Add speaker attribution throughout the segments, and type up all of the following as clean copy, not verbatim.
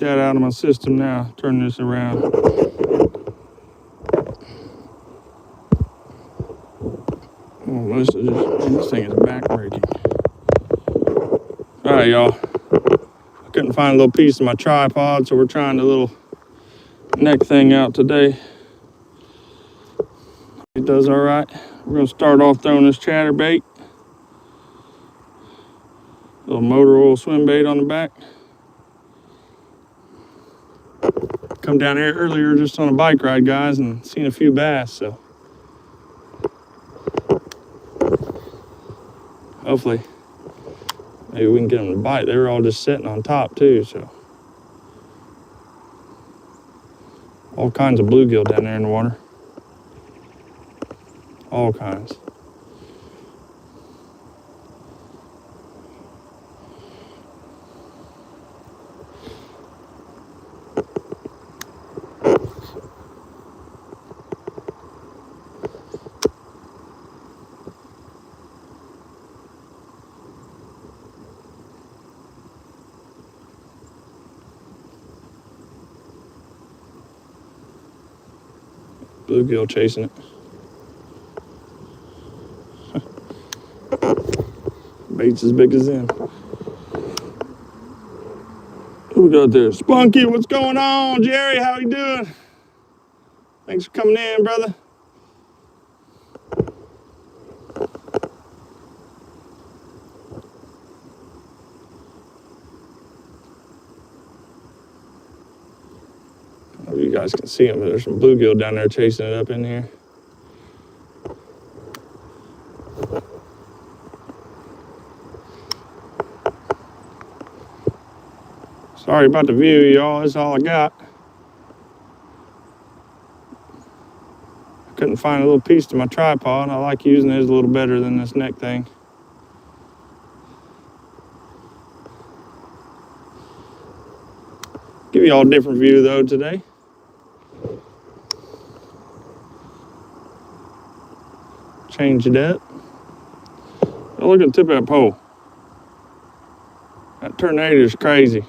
Speaker 1: That out of my system now. Turn this around. Oh, this thing is backbreaking. All right, y'all. I couldn't find a little piece of my tripod, so we're trying the little neck thing out today. It does all right. We're gonna start off throwing this chatterbait. Little motor oil swim bait on the back. Come down here earlier just on a bike ride, guys, and seen a few bass, so hopefully maybe we can get them to bite. They were all just sitting on top too, so all kinds of bluegill down there in the water. All kinds. Bluegill chasing it. Bait's as big as them. Who we got there? Spunky, what's going on? Jerry, how you doing? Thanks for coming in, brother. I don't know if you guys can see them, but there's some bluegill down there chasing it up in here. Sorry about the view, y'all. That's all I got. I couldn't find a little piece to my tripod. I like using this a little better than this neck thing. Give you all a different view though today. Change it up. Oh, look at the tip of that pole. That tornado is crazy.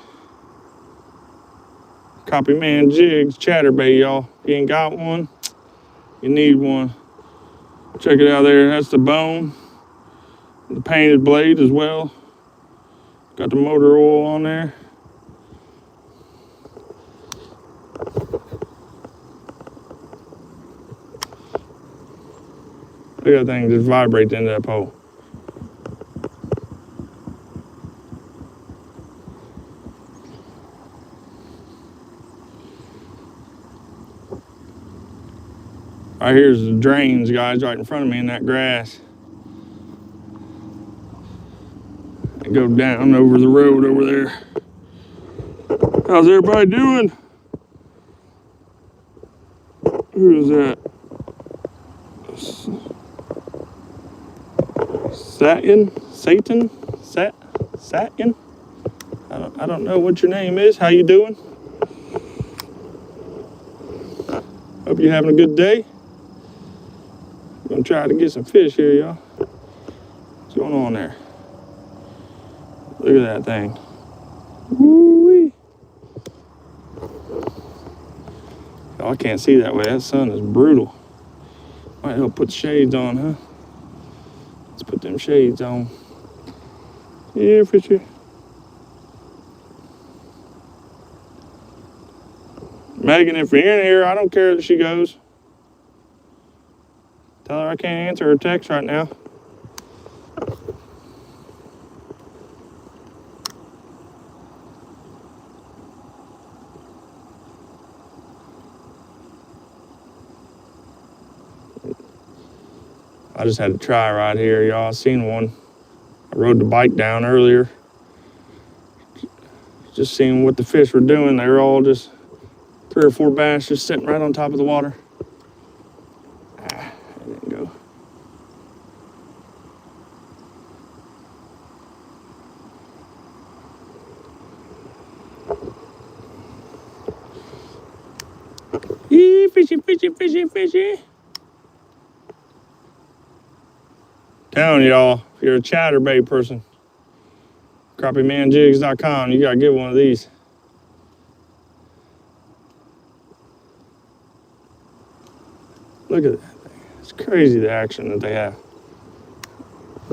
Speaker 1: Copy Man Jigs chatterbait, y'all. If you ain't got one, you need one. Check it out there. That's the bone. The painted blade as well. Got the motor oil on there. Look at that thing just vibrate into that pole. Right here's the drains, guys, right in front of me in that grass. They go down over the road over there. How's everybody doing? Who is that? Satan? Satin? I don't know what your name is. How you doing? Hope you're having a good day. I'm gonna try to get some fish here, y'all. What's going on there? Look at that thing. Woo-wee. Oh, I can't see that way. That sun is brutal. Might help put the shades on, huh? Let's put them shades on. Yeah, fishy. Megan, if you're in here, I don't care that she goes. Tell her I can't answer her text right now. I just had to try right here, y'all. I seen one. I rode the bike down earlier. Just seeing what the fish were doing. They were all just 3 or 4 bass just sitting right on top of the water. There didn't go. Eee, fishy, fishy, fishy, fishy. Telling y'all, if you're a chatterbait person, crappiemanjigs.com, you gotta get one of these. Look at that thing. It's crazy the action that they have.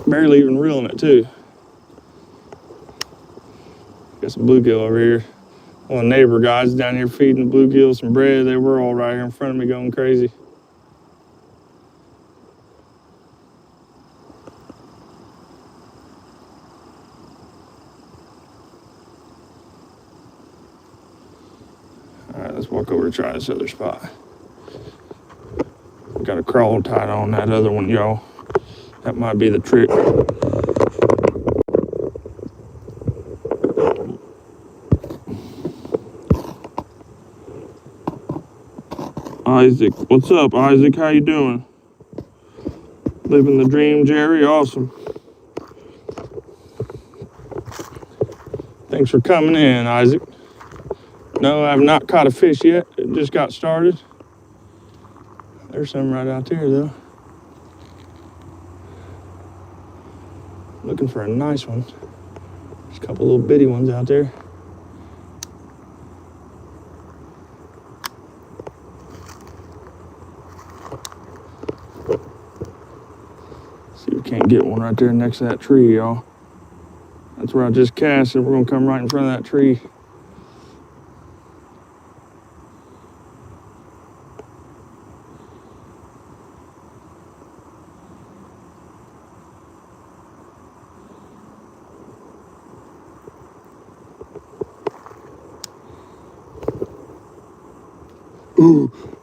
Speaker 1: Barely even reeling it too. Got some bluegill over here. One of the neighbor guys down here feeding the bluegill some bread. They were all right here in front of me going crazy. All right, let's walk over and try this other spot. Got a crawl tied on that other one, y'all. That might be the trick. Isaac, what's up, Isaac? How you doing? Living the dream, Jerry. Awesome. Thanks for coming in, Isaac. No, I have not caught a fish yet. It just got started. There's some right out there, though. Looking for a nice one. There's a couple little bitty ones out there. See if we can't get one right there next to that tree, y'all. That's where I just cast it. We're gonna come right in front of that tree.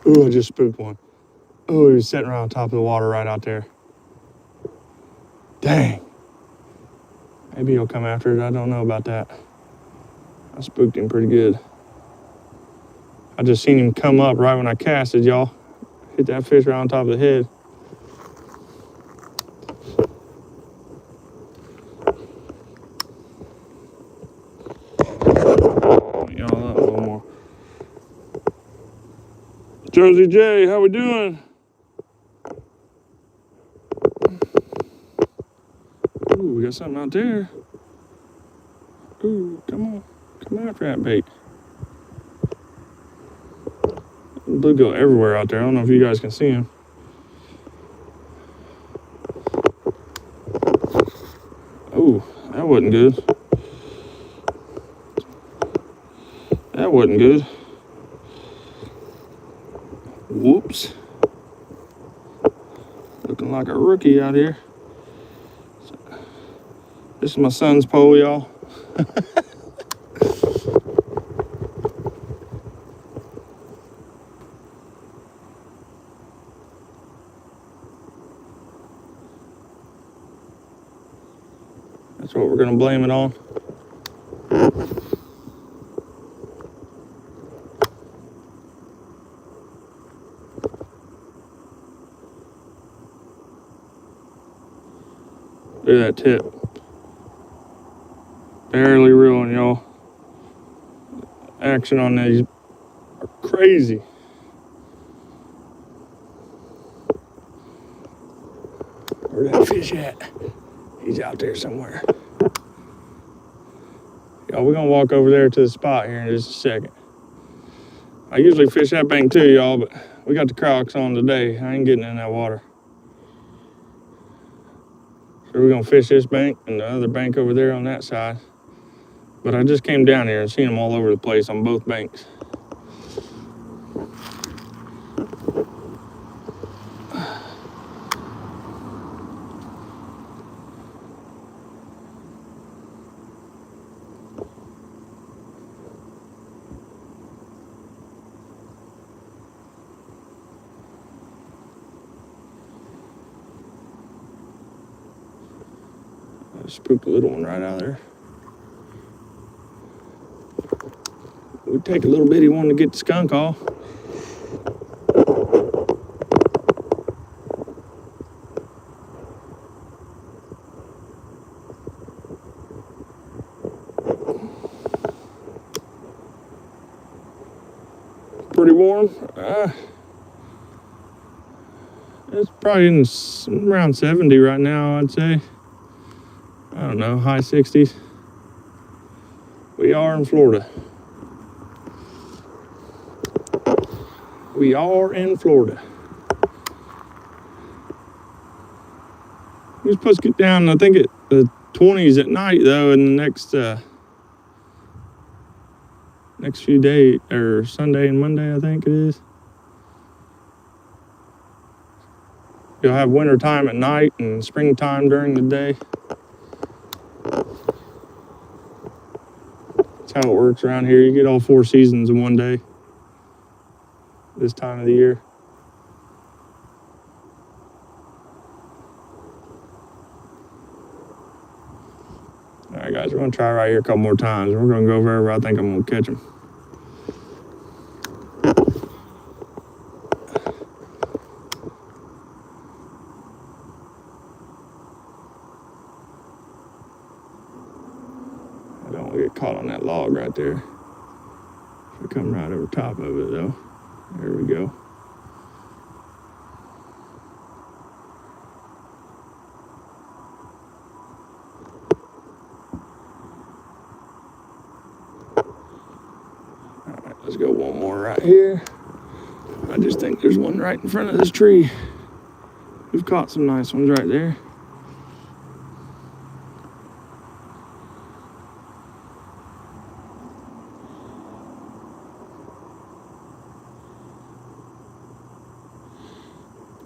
Speaker 1: Ooh, I just spooked one. Oh, he was sitting right on top of the water right out there. Dang. Maybe he'll come after it. I don't know about that. I spooked him pretty good. I just seen him come up right when I casted, y'all. Hit that fish right on top of the head. Y'all up a little more. Josie J, how we doing? Ooh, we got something out there. Ooh, come on. Come after that bait. Bluegill everywhere out there. I don't know if you guys can see him. Ooh, that wasn't good. That wasn't good. Whoops. Looking like a rookie out here. This is my son's pole, y'all. That's what we're gonna blame it on. Look at that tip. Barely reeling, y'all. Action on these are crazy. Where's that fish at? He's out there somewhere. Y'all, we're gonna walk over there to the spot here in just a second. I usually fish that bank too, y'all, but we got the Crocs on today. I ain't getting in that water. So we're gonna fish this bank and the other bank over there on that side. But I just came down here and seen them all over the place on both banks. I spooked a little one right out there. We'd take a little bitty one to get the skunk off. Pretty warm. It's probably around 70 right now, I'd say. I don't know, high 60s. We are in Florida. We are in Florida. We're supposed to get down, I think, at the 20s at night, though, in the next few days, or Sunday and Monday, I think it is. You'll have winter time at night and springtime during the day. That's how it works around here. You get all 4 seasons in one day this time of the year. All right, guys, we're gonna try right here a couple more times. We're gonna go over where I think I'm gonna catch them. I don't want to get caught on that log right there. If I come right over top of it, though. There we go. Let's go one more right here. I just think there's one right in front of this tree. We've caught some nice ones right there.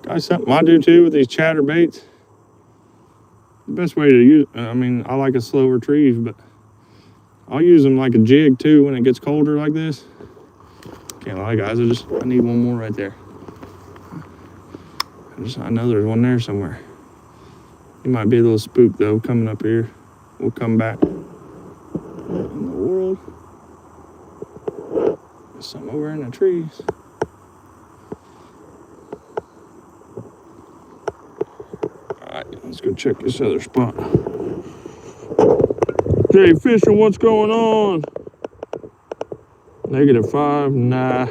Speaker 1: Guys, something I do too with these chatterbaits. The best way to use, I mean, I like a slow retrieve, but I'll use them like a jig too when it gets colder like this. Can't lie, guys, I need one more right there. I know there's one there somewhere. He might be a little spook though, coming up here. We'll come back. What in the world? There's something over in the trees. Alright, let's go check this other spot. Jay Fishing, what's going on? -5, nah.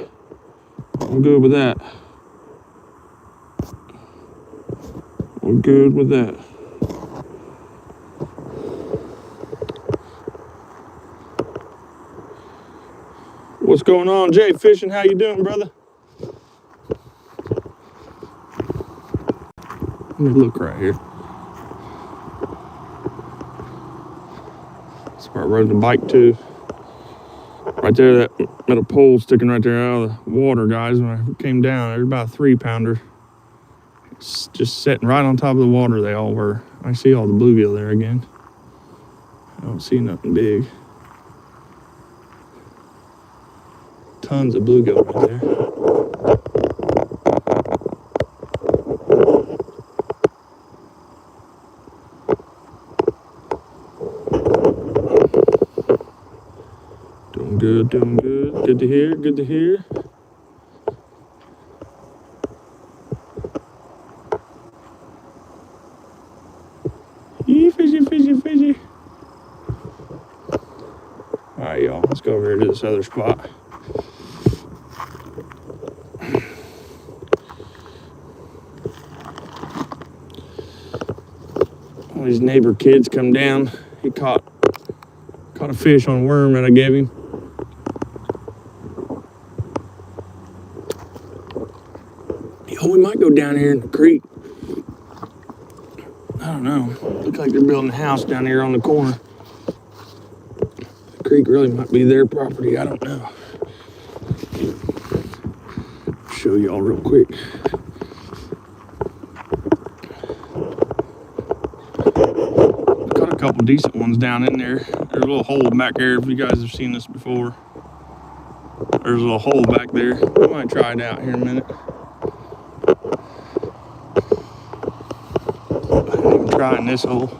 Speaker 1: I'm good with that. We're good with that. What's going on, Jay Fishing? How you doing, brother? Let me look right here. That's where I rode the bike to. Right there, that metal pole sticking right there out of the water, guys. When I came down, there's about a 3-pounder. It's just sitting right on top of the water, they all were. I see all the bluegill there again. I don't see nothing big. Tons of bluegill right there. Good, doing good. Good to hear, good to hear. Fishy, fishy, fishy. All right, y'all, let's go over here to this other spot. One of these neighbor kids come down. He caught a fish on a worm that I gave him. Oh, we might go down here in the creek. I don't know. Looks like they're building a house down here on the corner. The creek really might be their property. I don't know. Show y'all real quick. Caught a couple decent ones down in there. There's a little hole back there if you guys have seen this before. There's a little hole back there. I might try it out here in a minute. Trying this hole.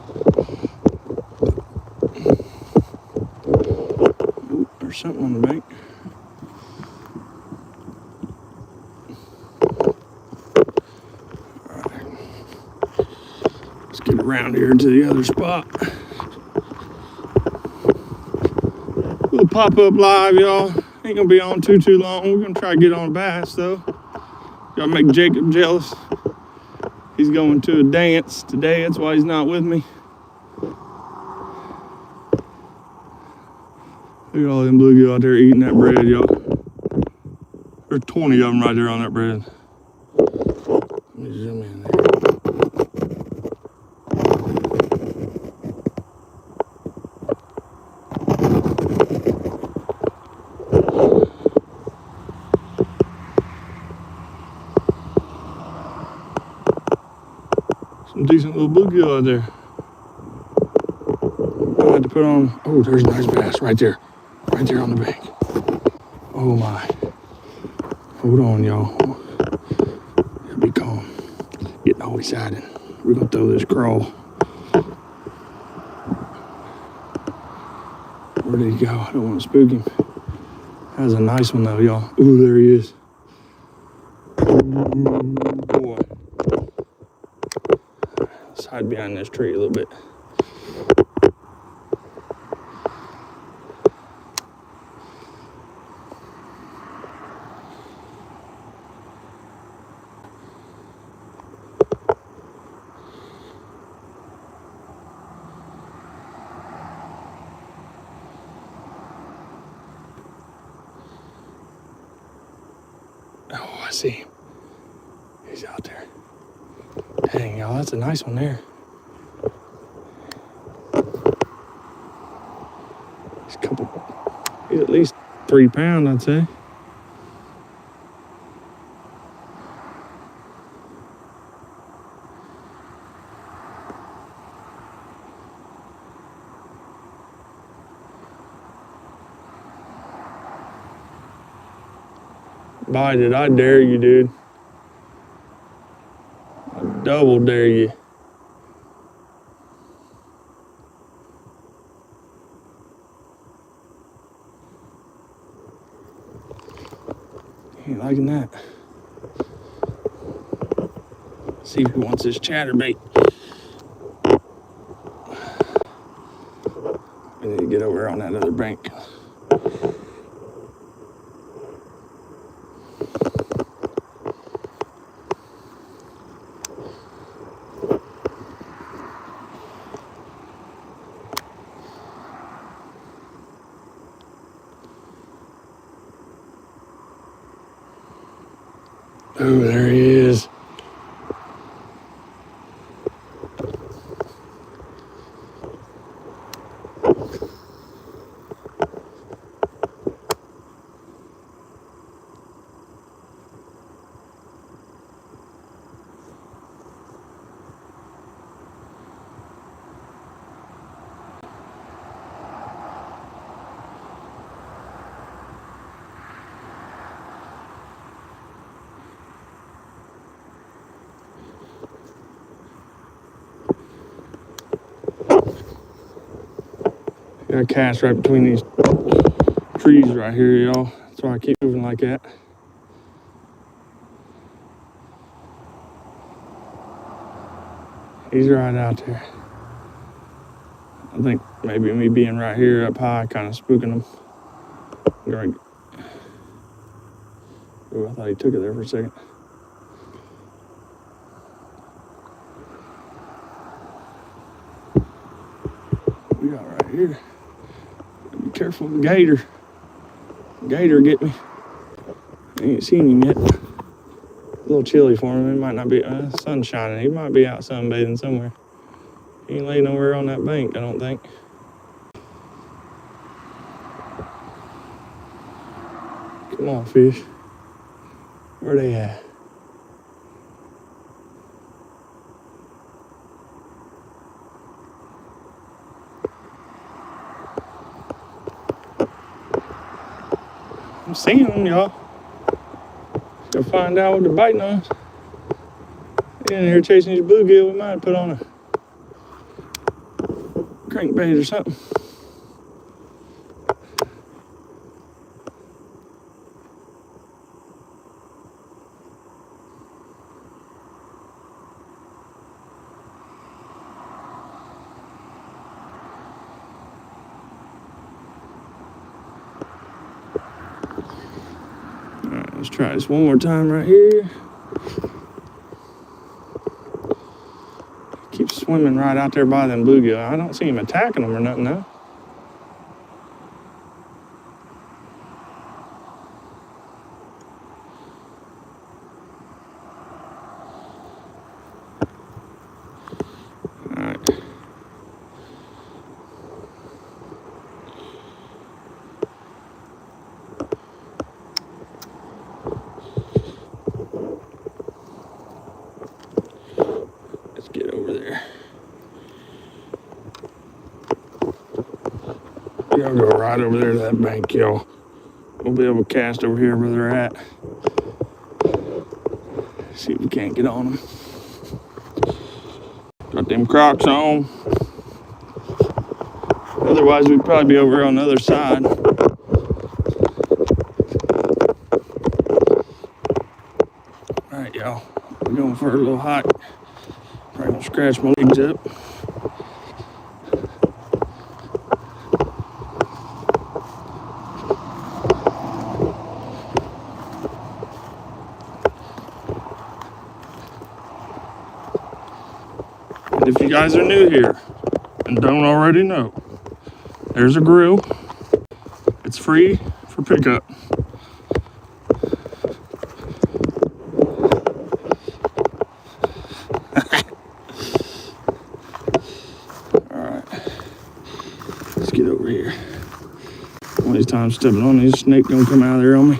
Speaker 1: Ooh, there's something on the bank. All right. Let's get around here to the other spot. We'll pop up live, y'all. Ain't gonna be on too long. We're gonna try to get on a bass though. Gotta make Jacob jealous. He's going to a dance today, that's why he's not with me. Look at all them bluegill out there eating that bread, y'all. There's 20 of them right there on that bread. Let me zoom in there. Some decent little bluegill out there. I had to put on. Oh, there's a nice bass right there on the bank. Oh my. Hold on, y'all. Be calm. Getting all excited. We're gonna throw this crawl. Where did he go? I don't want to spook him. That was a nice one though, y'all. Ooh, there he is. Ooh, boy. Let's hide behind this tree a little bit. Oh, I see him. He's out there. Dang, y'all, that's a nice one there. He's at least 3 pounds, I'd say. Bite it, I dare you, dude. I double dare you. He ain't liking that. See if he wants this chatterbait. We need to get over on that other bank. Oh, there he is. Got a cast right between these trees right here, y'all. That's why I keep moving like that. He's right out there. I think maybe me being right here up high kind of spooking him. Oh, I thought he took it there for a second. We got right here. Be careful of the gator. Gator get me. I ain't seen him yet. A little chilly for him. It might not be. Sun's shining. He might be out sunbathing somewhere. He ain't laying nowhere on that bank, I don't think. Come on, fish. Where they at? I'm seeing them, y'all. Go find out what they're biting on. In here chasing these bluegill, we might have put on a crankbait or something. All right, let's try this one more time right here. Keeps swimming right out there by them bluegill. I don't see him attacking them or nothing though. All right. Let's get over We're gonna go right over there to that bank, y'all. We'll be able to cast over here where they're at. See if we can't get on them. Got them Crocs on. Otherwise, we'd probably be over on the other side. All right, y'all. We're going for a little hike. Probably gonna scratch my legs up. And if you guys are new here and don't already know, there's a grill. It's free for pickup. Let's get over here. One of these times stepping on these snake gonna come out of there on me.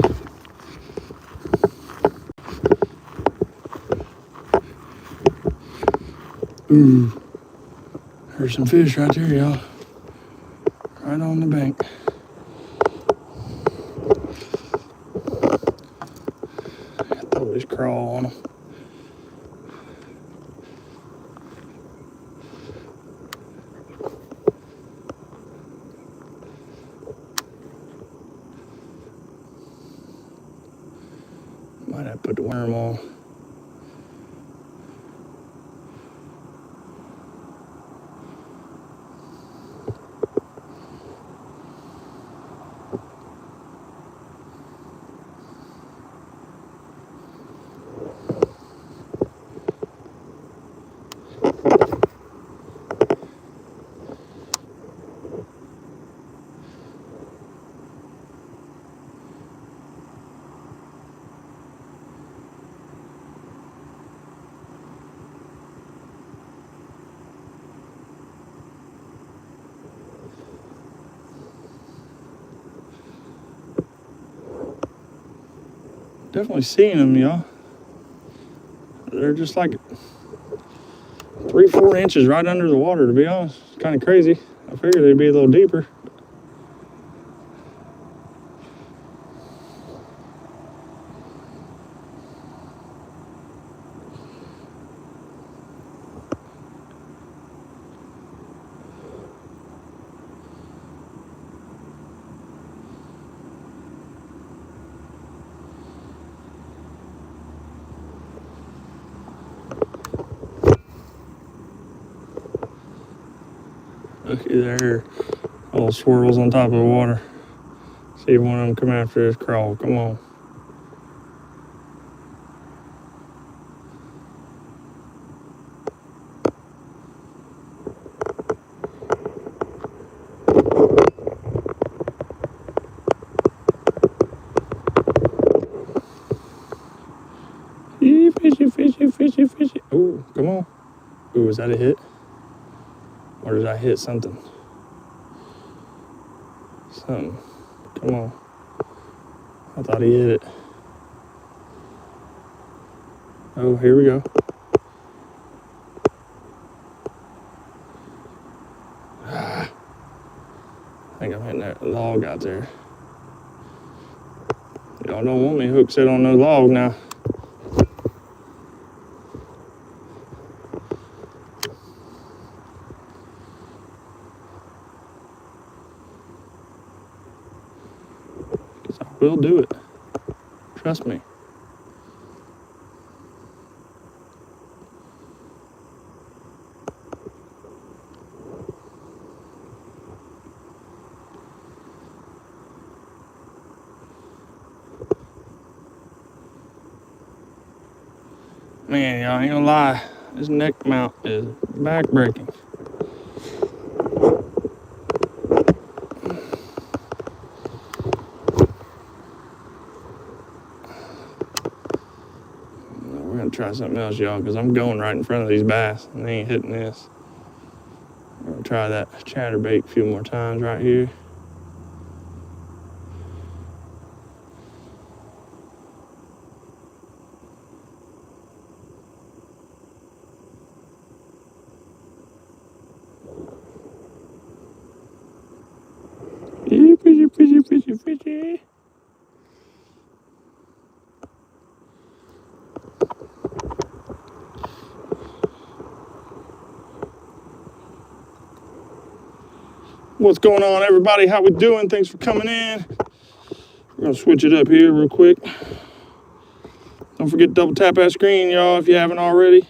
Speaker 1: Ooh, there's some fish right there, y'all. Right on the bank. I always crawl on them. Might have to put the worm on. Definitely seeing them, y'all. They're just like 3-4 inches right under the water, to be honest. It's kind of crazy. I figured they'd be a little deeper. Looky there, little swirls on top of the water. See if one of them come after this crawl. Come on. Fishy, fishy, fishy, fishy. Ooh, come on. Ooh, is that a hit? Or did I hit something? Something. Come on. I thought he hit it. Oh, here we go. I think I'm hitting that log out there. Y'all don't want me hook set on no log now. We'll do it. Trust me. Man, y'all ain't gonna lie. This neck mount is back breaking. Try something else, y'all, because I'm going right in front of these bass and they ain't hitting this. I'm gonna try that chatterbait a few more times right here. Fishy, fishy. What's going on, everybody? How we doing? Thanks for coming in. We're gonna switch it up here real quick. Don't forget to double tap that screen, y'all, if you haven't already.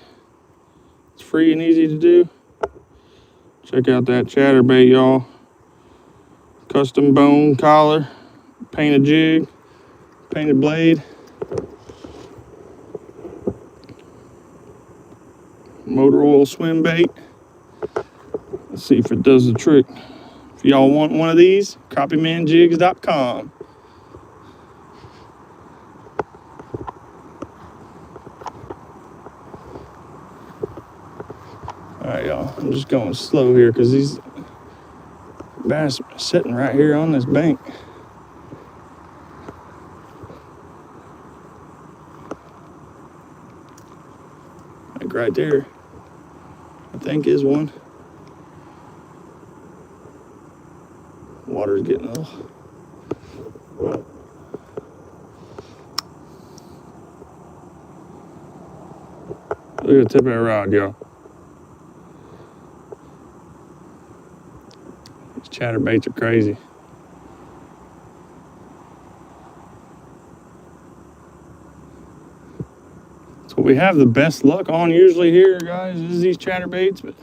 Speaker 1: It's free and easy to do. Check out that chatterbait, y'all. Custom bone collar, painted jig, painted blade. Motor oil swim bait. Let's see if it does the trick. If y'all want one of these, crappiemanjigs.com. All right, y'all. I'm just going slow here because these bass are sitting right here on this bank. Like right there, I think is one. Water's getting a little. Look at the tip of that rod, y'all. These chatterbaits are crazy. So we have the best luck on usually here, guys, is these chatterbaits, but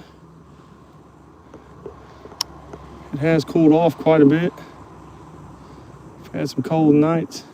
Speaker 1: it has cooled off quite a bit. We've had some cold nights.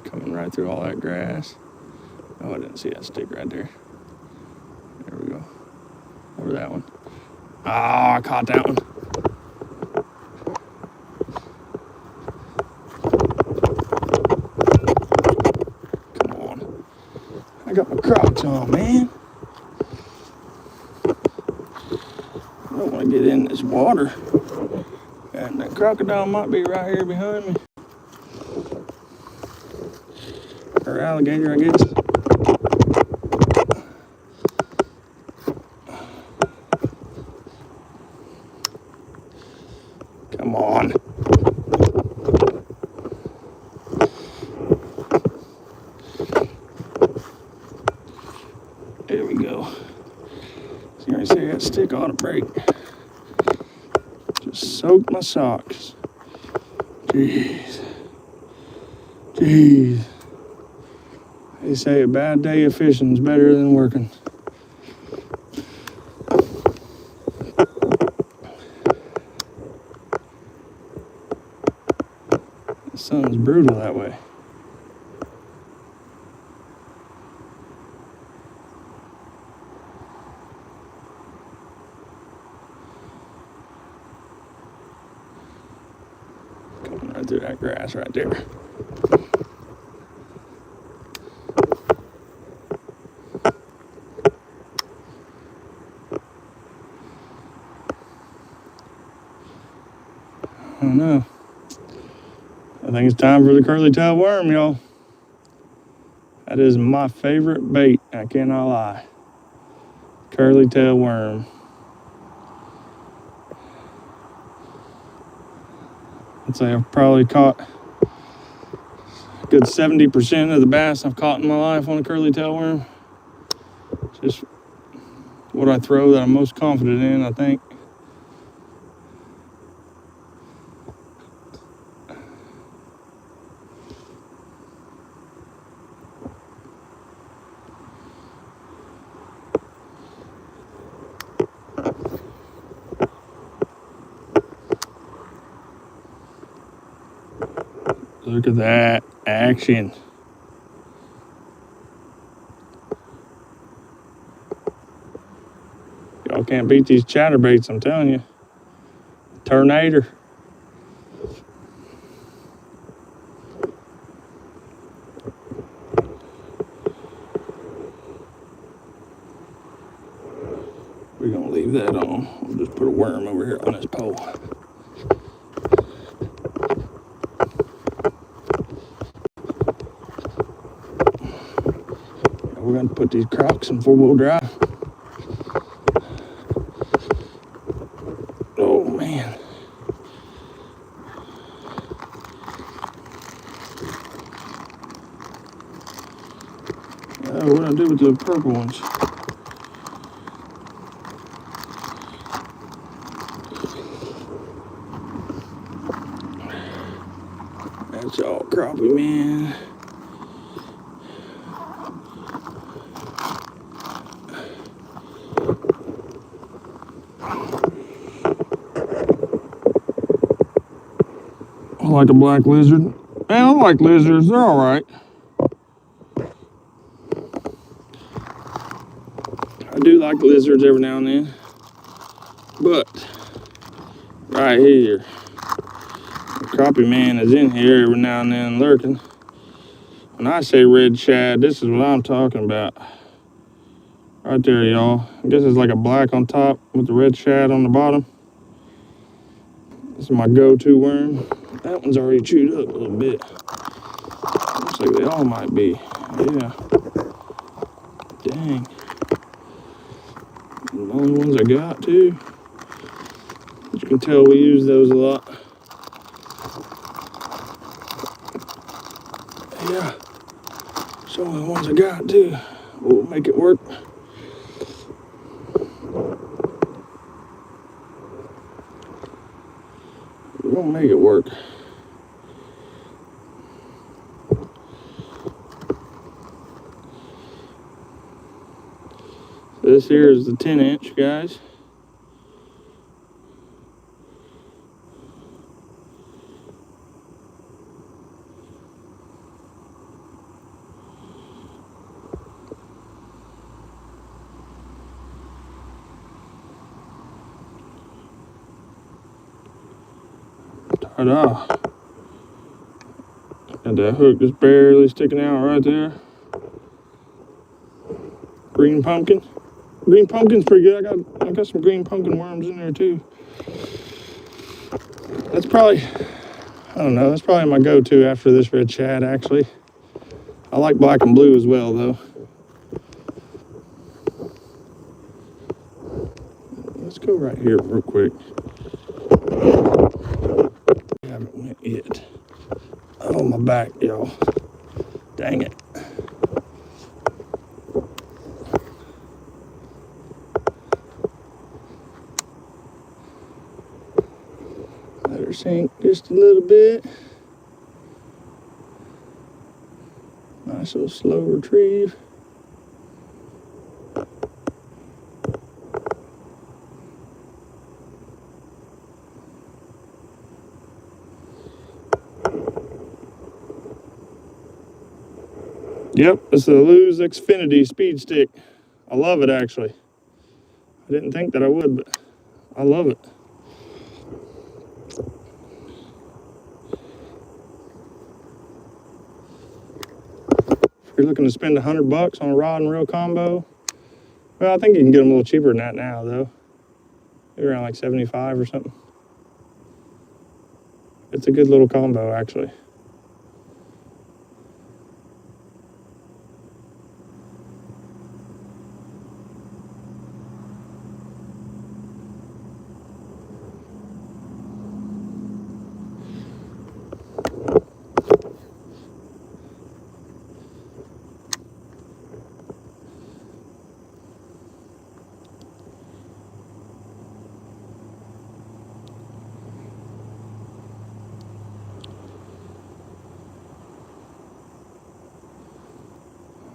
Speaker 1: Coming right through all that grass. Oh, I didn't see that stick right there. There we go. Over that one. Ah, I caught that one. Come on. I got my Crocs on, man. I don't want to get in this water. And that crocodile might be right here behind me. Or alligator, I guess. Come on. There we go. So you see that stick ought to break. Just soak my socks. Jeez. Jeez. They say a bad day of fishing is better than working. The sun's brutal that way. Coming right through that grass right there. I don't know. I think it's time for the curly tail worm, y'all. That is my favorite bait, I cannot lie. Curly tail worm. I'd say I've probably caught a good 70% of the bass I've caught in my life on a curly tail worm. Just what I throw that I'm most confident in, I think. Look at that action. Y'all can't beat these chatterbaits, I'm telling you. Tornado. We're gonna leave that on. We'll just put a worm over here on this pole. We're gonna put these Crocs in 4-wheel drive. Oh man. What do I do with the purple ones? That's all crappie, man. I like a black lizard. Man, I like lizards. They're all right. I do like lizards every now and then. But right here, the crappie man is in here every now and then lurking. When I say red shad, this is what I'm talking about. Right there, y'all. I guess it's like a black on top with the red shad on the bottom. This is my go-to worm. That one's already chewed up a little bit. Looks like they all might be. Yeah. Dang. The only ones I got, too. As you can tell, we use those a lot. Yeah. It's the only ones I got, too. We'll make it work. We're gonna make it work. This here is the 10-inch, guys. Ta-da. And that hook just barely sticking out right there. Green pumpkin. Green pumpkin's pretty good. I got some green pumpkin worms in there too. That's probably, I don't know, that's probably my go-to after this red shad, actually. I like black and blue as well, though. Let's go right here real quick. I haven't went yet. Oh, my back, y'all. Dang it. Let her sink just a little bit. Nice little slow retrieve. Yep, it's the Lew's Xfinity Speed Stick. I love it, actually. I didn't think that I would, but I love it. If you're looking to spend $100 on a rod and reel combo, well, I think you can get them a little cheaper than that now, though. Maybe around like 75 or something. It's a good little combo, actually.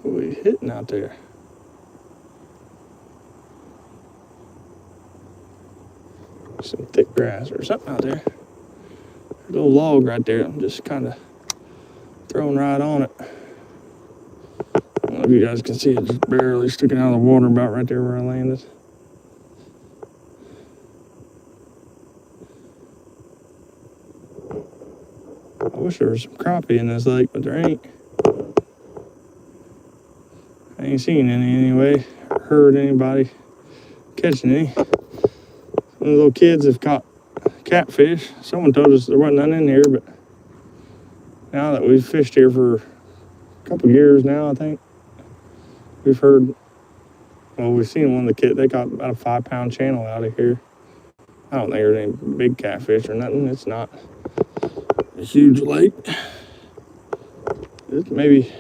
Speaker 1: What are we hitting out there? Some thick grass or something out there. There's a little log right there. I'm just kind of throwing right on it. I don't know if you guys can see it just barely sticking out of the water about right there where I landed. I wish there was some crappie in this lake, but there ain't. I ain't seen any anyway, or heard anybody catching any. Some of the little kids have caught catfish. Someone told us there wasn't none in here, but now that we've fished here for a couple years now, I think, we've heard, well, we've seen one of the kids, they caught about a 5-pound channel out of here. I don't think there's any big catfish or nothing. It's not a huge lake. It's maybe,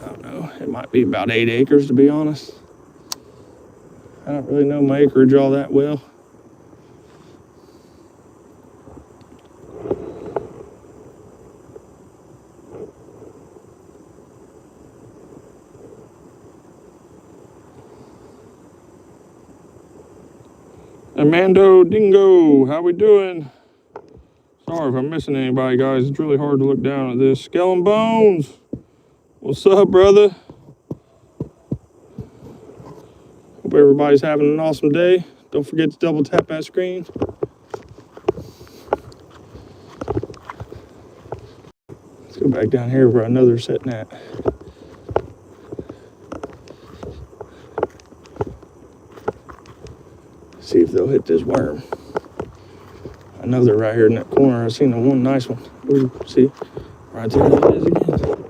Speaker 1: I don't know, it might be about 8 acres, to be honest. I don't really know my acreage all that well. Amando Dingo, how we doing? Sorry if I'm missing anybody, guys. It's really hard to look down at this. Skellum Bones, what's up, brother? Hope everybody's having an awesome day. Don't forget to double tap that screen. Let's go back down here where I know they're sitting at. See if they'll hit this worm. I know they're right here in that corner. I seen the one nice one. Ooh, see? Right there it is again.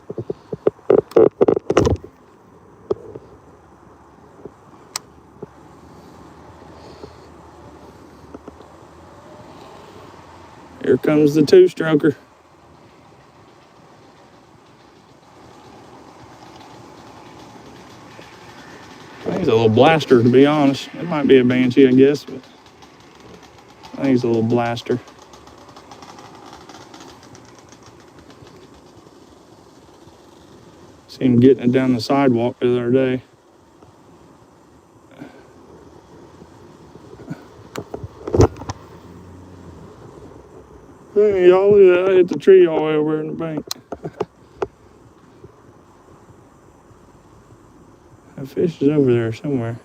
Speaker 1: Here comes the 2-stroker. I think he's a little blaster, to be honest. It might be a banshee, I guess, but I think he's a little blaster. Seen him getting it down the sidewalk the other day. Hey, y'all, look at that. I hit the tree all the way over in the bank. That fish is over there somewhere.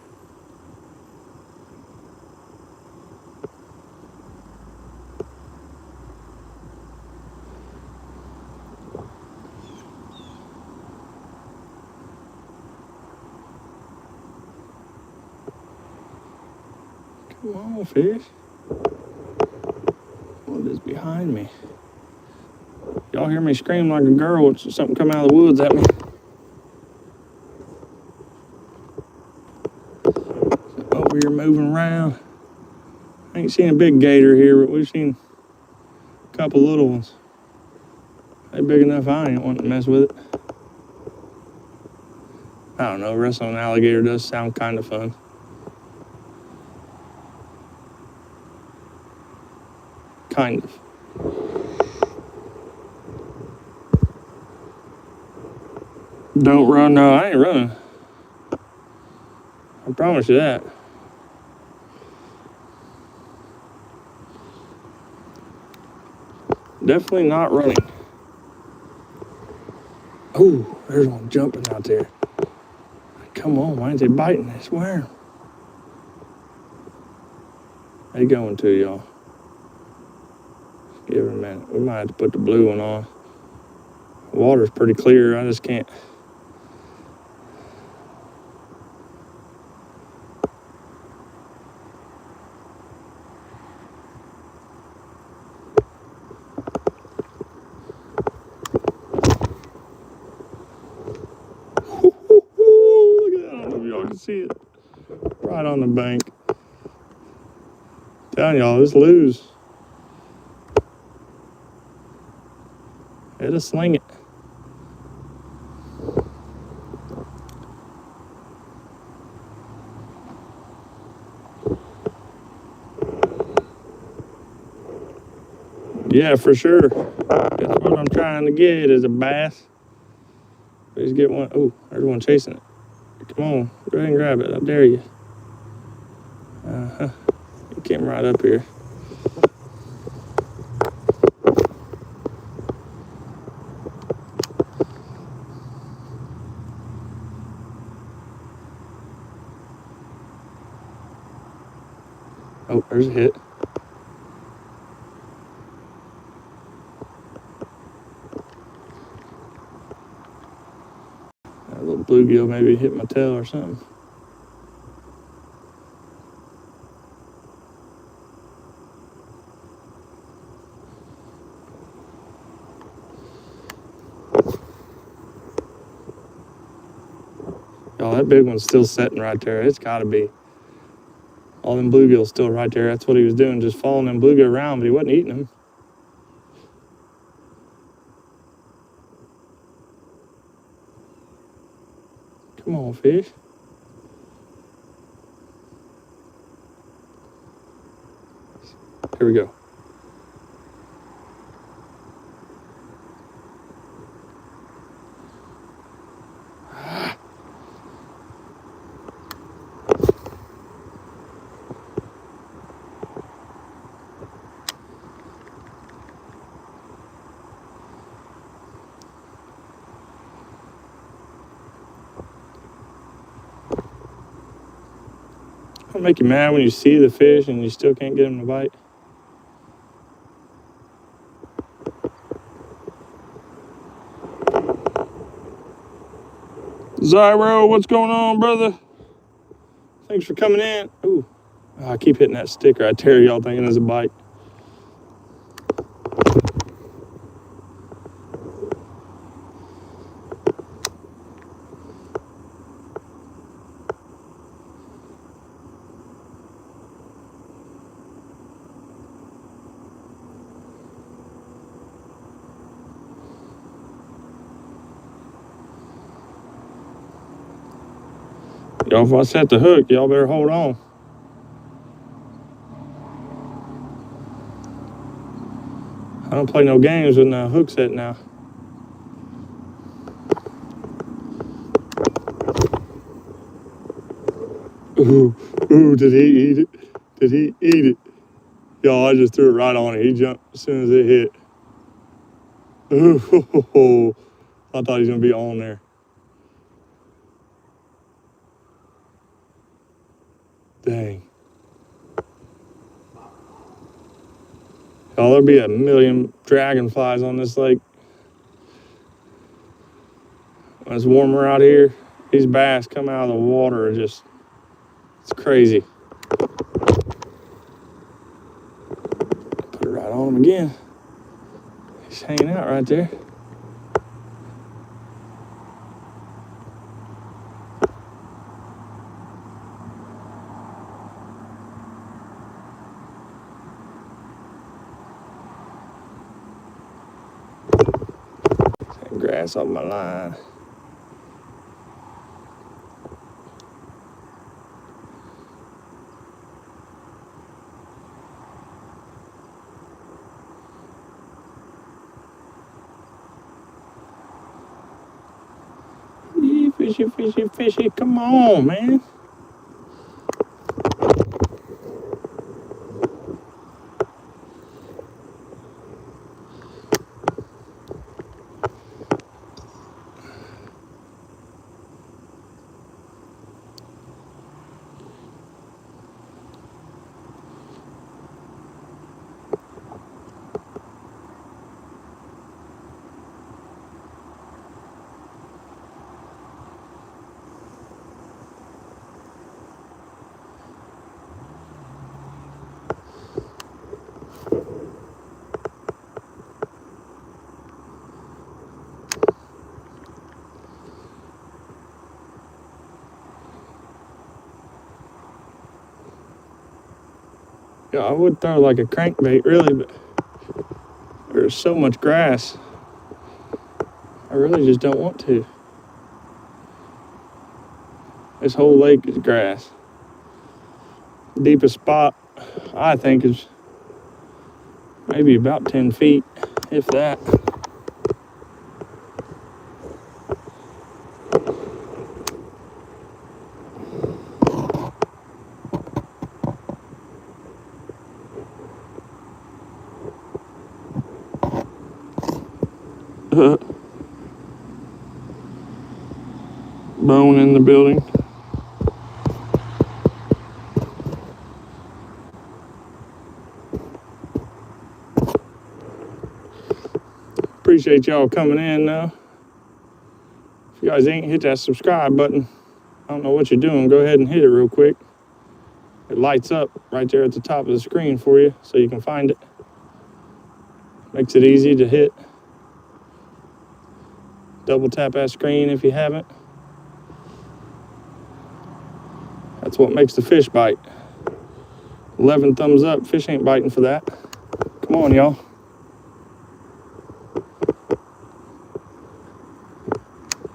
Speaker 1: Come on, fish. What is behind me? Y'all hear me scream like a girl? It's something come out of the woods at me. Over here moving around. I ain't seen a big gator here, but we've seen a couple little ones. They big enough I ain't wanting to mess with it. I don't know, wrestling an alligator does sound kind of fun. Kind of. Don't run. No, I ain't running. I promise you that. Definitely not running. Oh, there's one jumping out there. Come on, why ain't they biting this worm? They going to, y'all. Give it a minute. We might have to put the blue one on. The water's pretty clear. I just can't. Look at that. I don't know if y'all can see it. Right on the bank. Telling y'all, this lose. It'll sling it. Yeah, for sure. That's what I'm trying to get is a bass. Please get one. Oh, there's one chasing it. Come on, go ahead and grab it. I dare you. It came right up here. Oh, there's a hit. That little bluegill maybe hit my tail or something. that big one's still sitting right there. It's got to be. All them bluegills still right there. That's what he was doing, just following them bluegill around, but he wasn't eating them. Come on, fish. Here we go. It'll make you mad when you see the fish and you still can't get them to bite. Zyro, what's going on, brother? Thanks for coming in. Ooh, I keep hitting that stick right there, y'all thinking it's a bite. Y'all, if I set the hook, y'all better hold on. I don't play no games with no hook set now. Ooh, did he eat it? Did he eat it? Y'all, I just threw it right on it. He jumped as soon as it hit. Ooh, I thought he was going to be on there. Dang. Y'all, there'll be a million dragonflies on this lake. When it's warmer out here, these bass come out of the water just, it's crazy. Put it right on him again. He's hanging out right there. Grass off my line. Fishy, fishy, fishy. Come on, man. Yeah, I would throw like a crankbait, really, but there's so much grass. I really just don't want to. This whole lake is grass. Deepest spot, I think, is maybe about 10 feet, if that. Bone in the building. Appreciate y'all coming in now. If you guys ain't hit that subscribe button, I don't know what you're doing. Go ahead and hit it real quick. It lights up right there at the top of the screen for you so you can find it. Makes it easy to hit. Double tap that screen if you haven't. That's what makes the fish bite. 11 thumbs up. Fish ain't biting for that. Come on, y'all.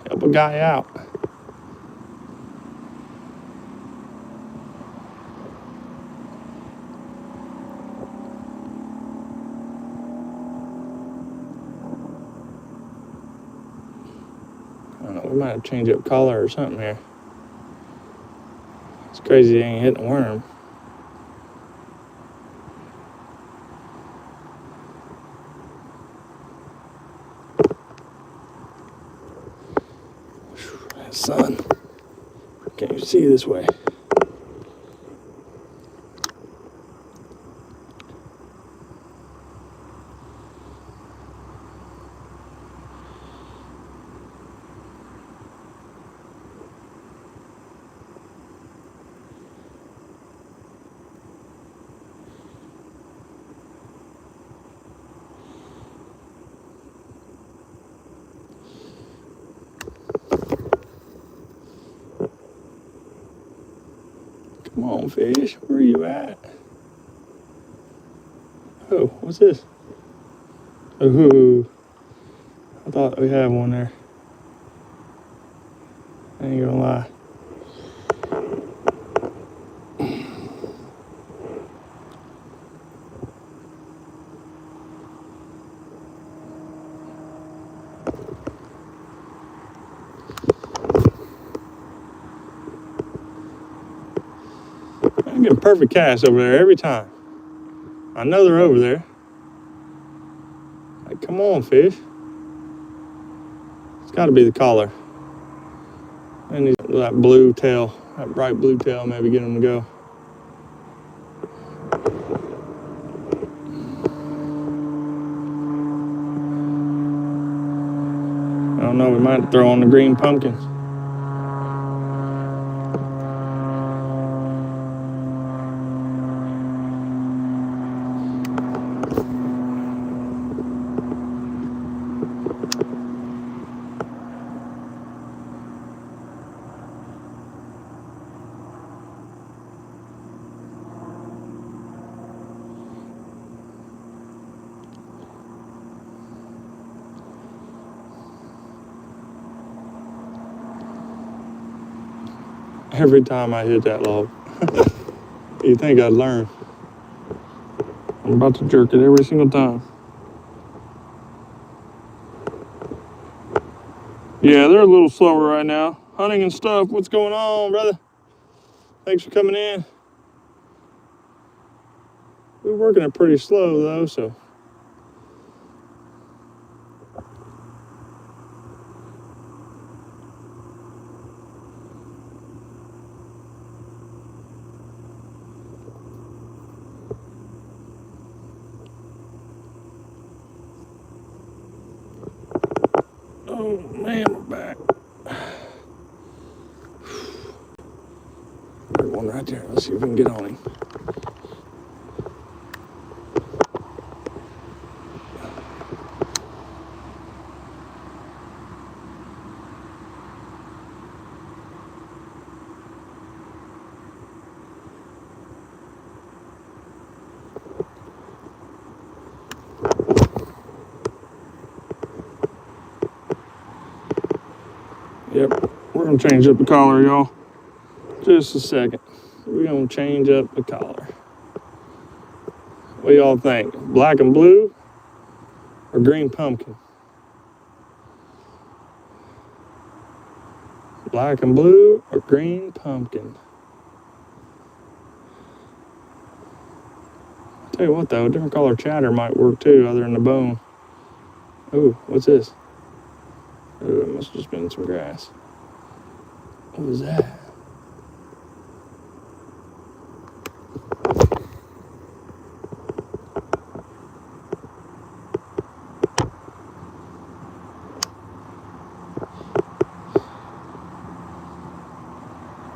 Speaker 1: Help a guy out. I don't know, we might have to change up color or something here. It's crazy they ain't hitting a worm. Sun. Can't even see this way. Come on, fish. Where are you at? Oh, what's this? Oh, I thought we had one there. I ain't gonna lie. I get a perfect cast over there every time. I know they're over there. Like, come on, fish. It's got to be the collar. And that blue tail, that bright blue tail, maybe get them to go. I don't know, we might throw on the green pumpkins. Every time I hit that log. You think I'd learn. I'm about to jerk it every single time. Yeah, they're a little slower right now. Hunting and stuff. What's going on, brother? Thanks for coming in. We're working it pretty slow, though, so. Oh, man, we're back. There's one right there. Let's see if we can get on him. Yep, we're gonna change up the collar, y'all. Just a second. We're gonna change up the collar. What do y'all think? Black and blue or green pumpkin? Black and blue or green pumpkin? Tell you what though, a different color chatter might work too, other than the bone. Ooh, what's this? Ooh, it must have just been some grass. What was that?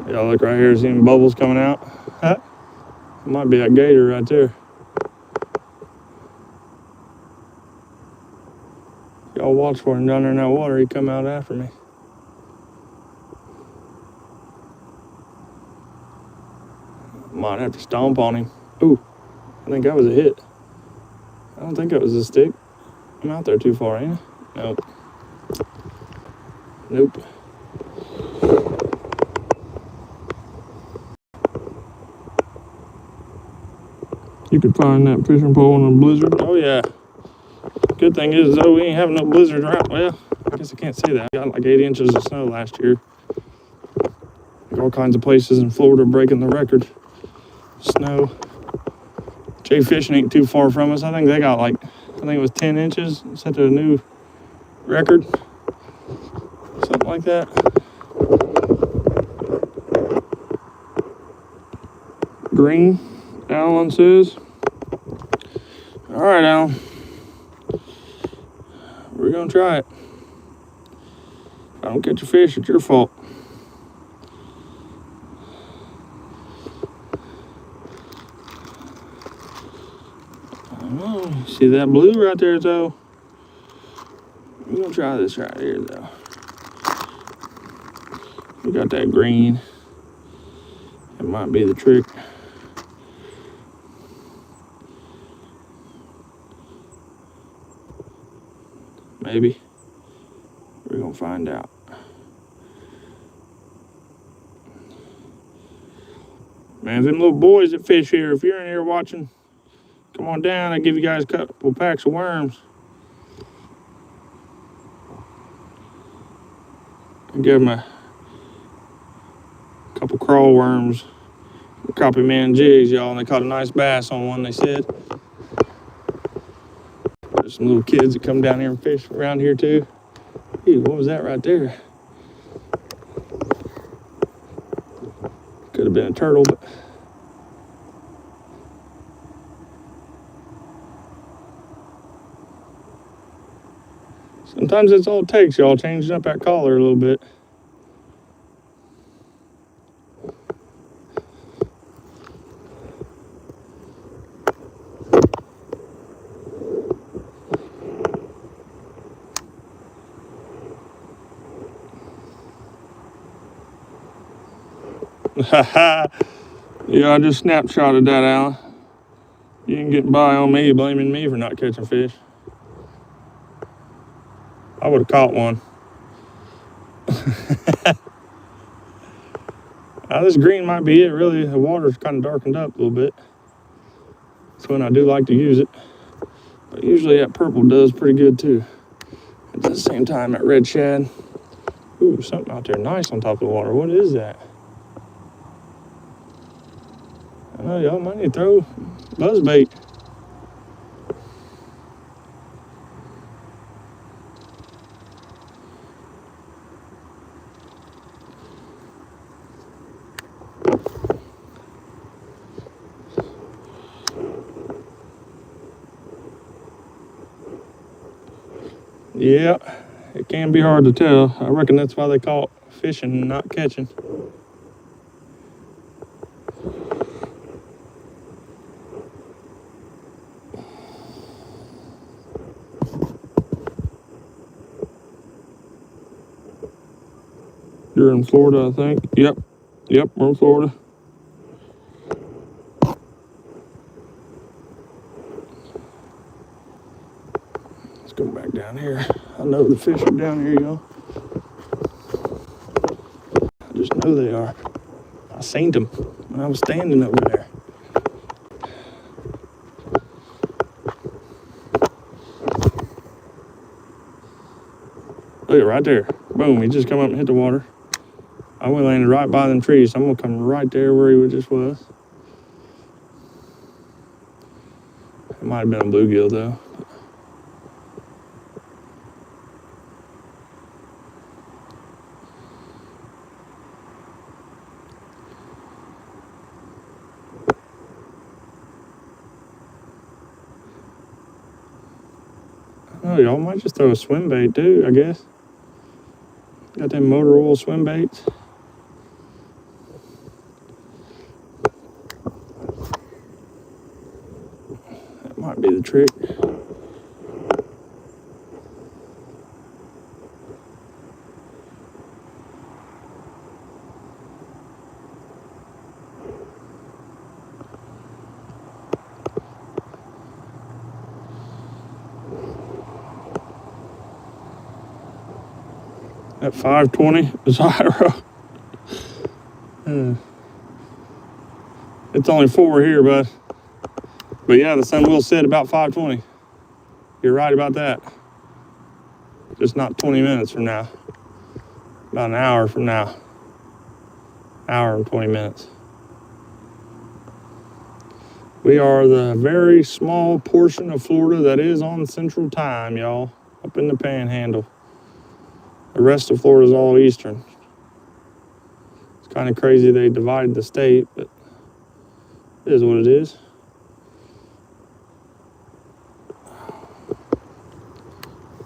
Speaker 1: Y'all look right here, seeing bubbles coming out? Huh? It might be that gator right there. Y'all watch for him down there in that water, he come out after me. Might have to stomp on him. Ooh, I think that was a hit. I don't think that was a stick. I'm out there too far, ain't I? Nope. Nope. You could find that fishing pole in a blizzard. Oh yeah. Good thing is though, we ain't having no blizzard around. Well, I guess I can't say that. We got like 8 inches of snow last year. All kinds of places in Florida breaking the record. Snow. Jay Fishing ain't too far from us. I think they got like, I think it was 10 inches. Set a new record. Something like that. Green, Alan says. All right, Alan. We're gonna try it. If I don't catch a fish, it's your fault. Oh, see that blue right there, though? We're gonna try this right here, though. We got that green. It might be the trick. Maybe. We're gonna find out. Man, them little boys that fish here, if you're in here watching, come on down. I'll give you guys a couple packs of worms. I'll give them a couple crawl worms. Crappie man jigs, y'all, and they caught a nice bass on one, they said. There's some little kids that come down here and fish around here too. Ew, what was that right there? Could have been a turtle, but sometimes that's all it takes, y'all, changing up that collar a little bit. Yeah, I just snapshotted that, Alan. You can get by on me blaming me for not catching fish. I would have caught one. This green might be it, really. The water's kind of darkened up a little bit. That's when I do like to use it. But usually that purple does pretty good too. At the same time, that red shad. Ooh, something out there nice on top of the water. What is that? I know y'all might need to throw buzz bait. Yeah, it can be hard to tell. I reckon that's why they call it fishing and not catching. You're in Florida, I think. Yep, we're in Florida. Let's go back down here. I know the fish are down here, y'all. I just know they are. I seen them when I was standing over there. Look, right there. Boom, he just come up and hit the water. I went landed right by them trees, so I'm gonna come right there where he just was. It might have been a bluegill though. Oh, y'all might just throw a swim bait too, I guess. Got them motor oil swim baits. That might be the trick. At 5:20, Zyro. It's only 4 here, bud. But yeah, the sun will set about 5:20. You're right about that. Just not 20 minutes from now. About an hour from now. Hour and 20 minutes. We are the very small portion of Florida that is on Central Time, y'all. Up in the Panhandle. The rest of Florida is all Eastern. It's kind of crazy they divided the state, but it is what it is.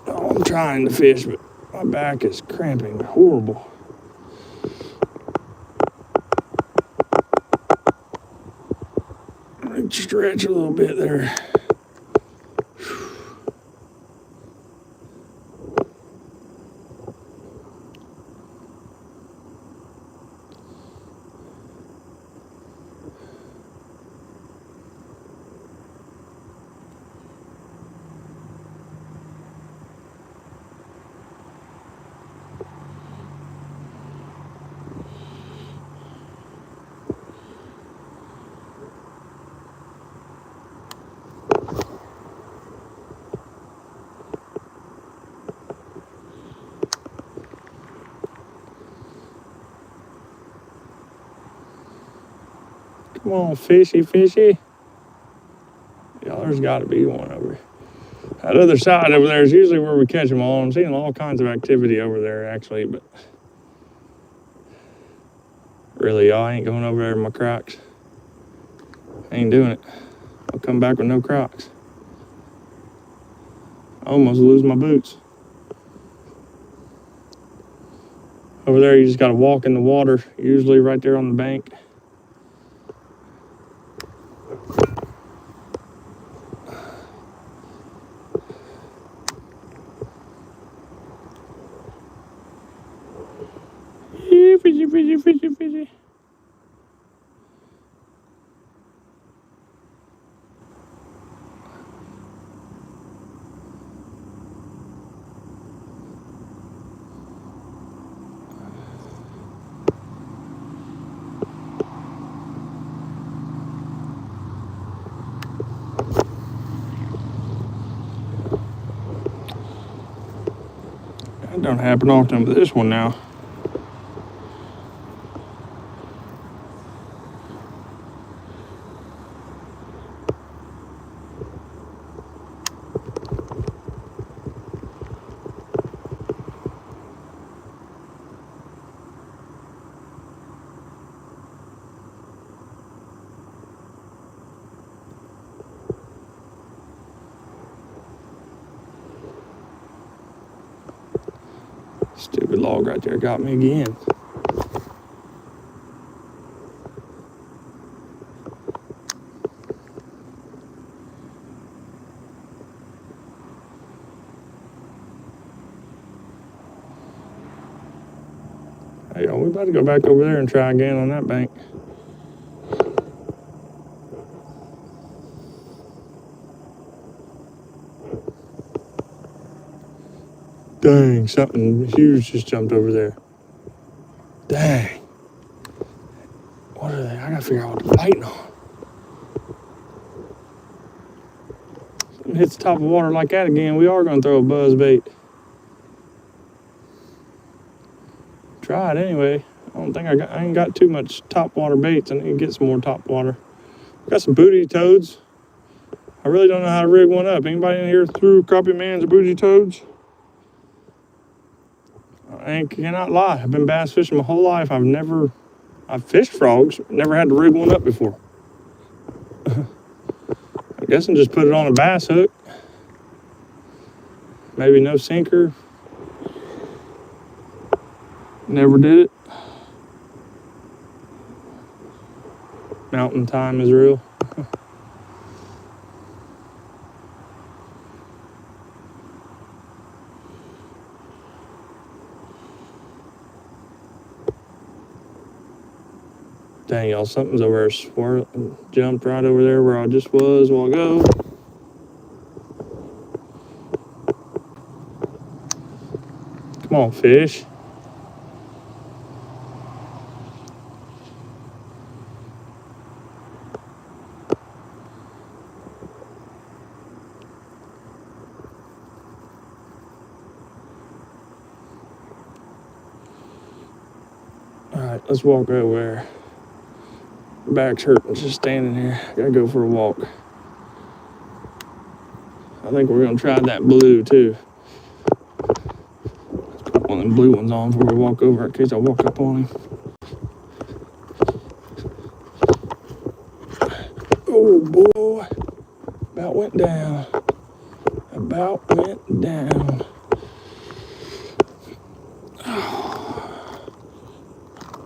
Speaker 1: Oh, I'm trying to fish, but my back is cramping horrible. Stretch a little bit there. Come on, fishy, fishy. Yeah, there's got to be one over here. That other side over there is usually where we catch them all. I'm seeing all kinds of activity over there, actually, but really, y'all, I ain't going over there with my Crocs. I ain't doing it. I'll come back with no Crocs. I almost lose my boots. Over there, you just got to walk in the water, usually right there on the bank. Fishy, fishy, fishy, fishy. That don't happen often with this one now. Stupid log right there got me again. Hey, y'all, we about to go back over there and try again on that bank. Dang, something huge just jumped over there. Dang. What are they? I gotta figure out what they're biting on. Something hits the top of water like that again, we are gonna throw a buzz bait. Try it anyway. I don't think I ain't got too much top water baits. I need to get some more top water. Got some booty toads. I really don't know how to rig one up. Anybody in here threw crappie mans or booty toads? I cannot lie. I've been bass fishing my whole life. I've fished frogs, never had to rig one up before. I guess I just put it on a bass hook. Maybe no sinker. Never did it. Mountain time is real. Dang, y'all, something's over there jumped right over there where I just was a while ago. Come on, fish. Alright, let's walk over there. Back's hurting just standing here. Gotta go for a walk. I think we're gonna try that blue too. Let's put one of them blue ones on before we walk over in case I walk up on him. Oh boy, about went down. About went down.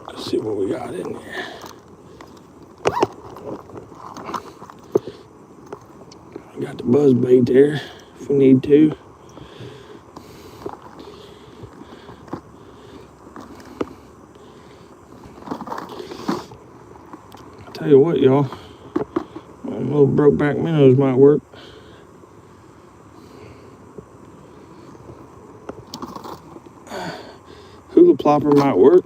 Speaker 1: Let's see what we got in here. We got the buzz bait there if we need to. I'll tell you what, y'all. Little brokeback minnows might work. Hula plopper might work.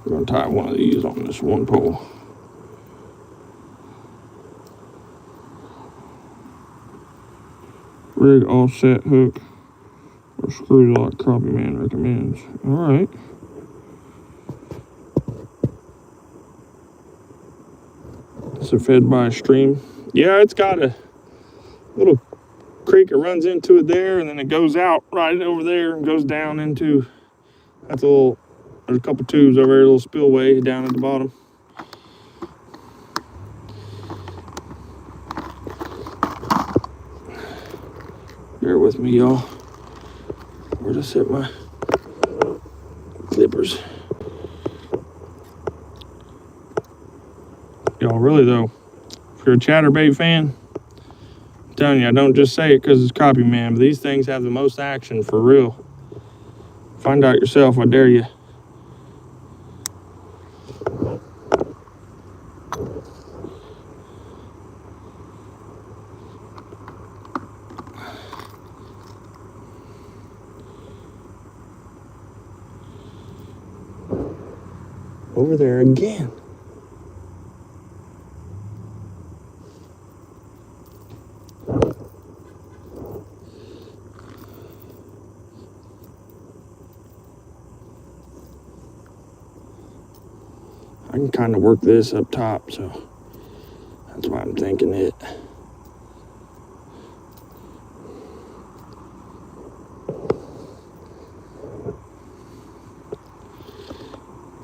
Speaker 1: We're gonna tie one of these on this one pole. Rig offset hook or screw lock Crappie Man recommends. Alright. So fed by a stream. Yeah, it's got a little creek that runs into it there, and then it goes out right over there and goes down into, that's a little, there's a couple tubes over there, a little spillway down at the bottom. Bear with me, y'all. Where to set my clippers? Y'all, really though, if you're a chatterbait fan, I'm telling you, I don't just say it because it's Crappie Man, but these things have the most action for real. Find out yourself, I dare you. Over there again. I can kind of work this up top, so that's why I'm thinking it.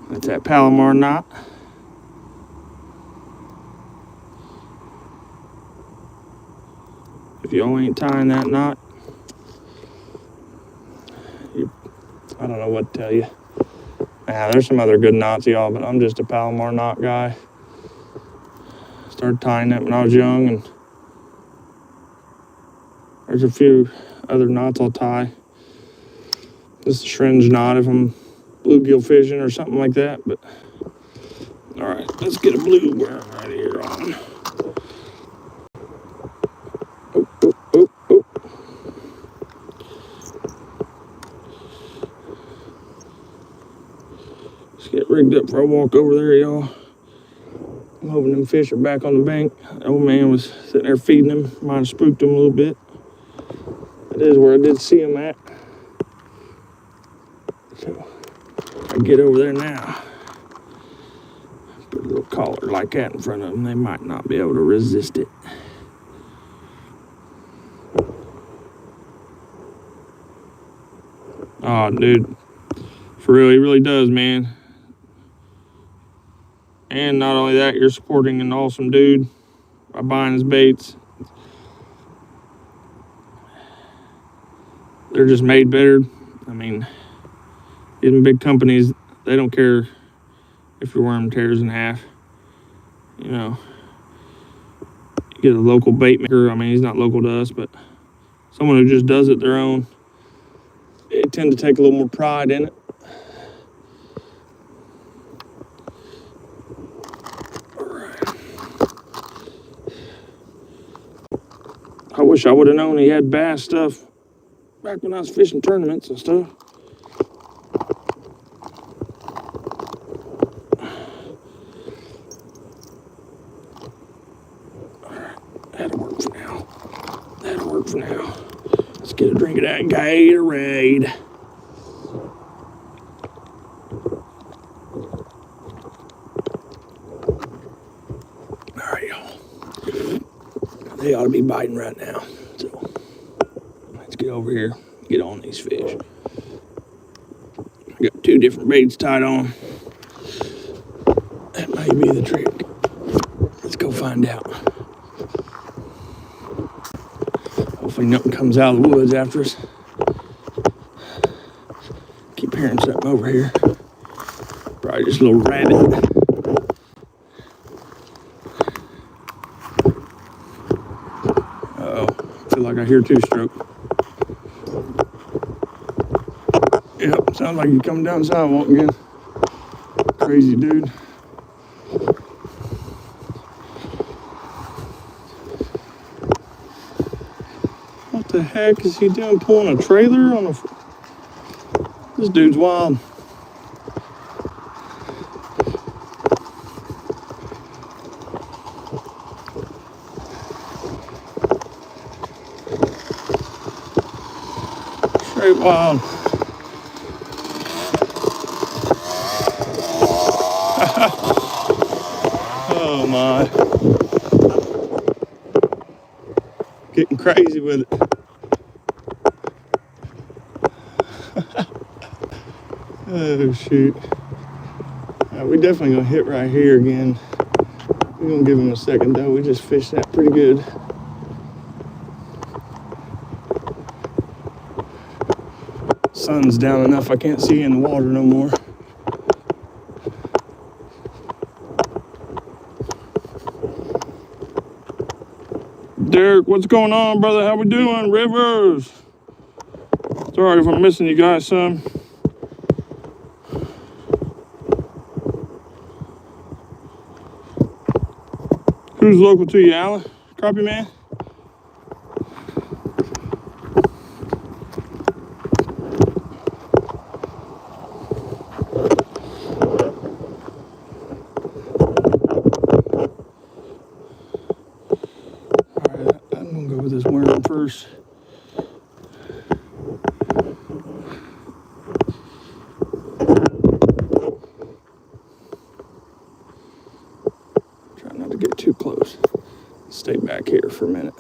Speaker 1: That's that Palomar knot. If y'all ain't tying that knot, I don't know what to tell you. Nah, there's some other good knots, y'all, but I'm just a Palomar knot guy. Started tying it when I was young, and there's a few other knots I'll tie. This is a syringe knot if I'm bluegill fishing or something like that, but all right, let's get a blue worm right here on. Oh, oh, oh, oh. Let's get rigged up for a walk over there, y'all. I'm hoping them fish are back on the bank. The old man was sitting there feeding them. Might have spooked them a little bit. That is where I did see them at. So I get over there now. Put a little collar like that in front of them. They might not be able to resist it. Oh, dude. For real, he really does, man. And not only that, you're supporting an awesome dude by buying his baits. They're just made better. I mean, even big companies, they don't care if your worm tears in half. You know, you get a local bait maker. I mean, he's not local to us, but someone who just does it their own. They tend to take a little more pride in it. I wish I would have known he had bass stuff back when I was fishing tournaments and stuff. That'll work for now. That'll work for now. Let's get a drink of that Gatorade. All right, y'all. They ought to be biting right now. So let's get over here, get on these fish. I got 2 different baits tied on. That may be the trick. Let's go find out. Hopefully nothing comes out of the woods after us. Keep hearing something over here. Probably just a little rabbit. Uh-oh, I feel like I hear 2-stroke. Yep, sounds like you're coming down the sidewalk again. Crazy dude. What the heck is he doing? Pulling a trailer on a... This dude's wild. Straight wild. Oh my. Getting crazy with it. Oh shoot. We definitely gonna hit right here again. We're gonna give him a second though. We just fished that pretty good. Sun's down enough I can't see in the water no more. Derek, what's going on, brother? How we doing? Rivers. Sorry if I'm missing you guys some. Who's local to you, Alan? Crappie man? Alright, I'm gonna go with this worm first. Try not to get too close. Stay back here for a minute.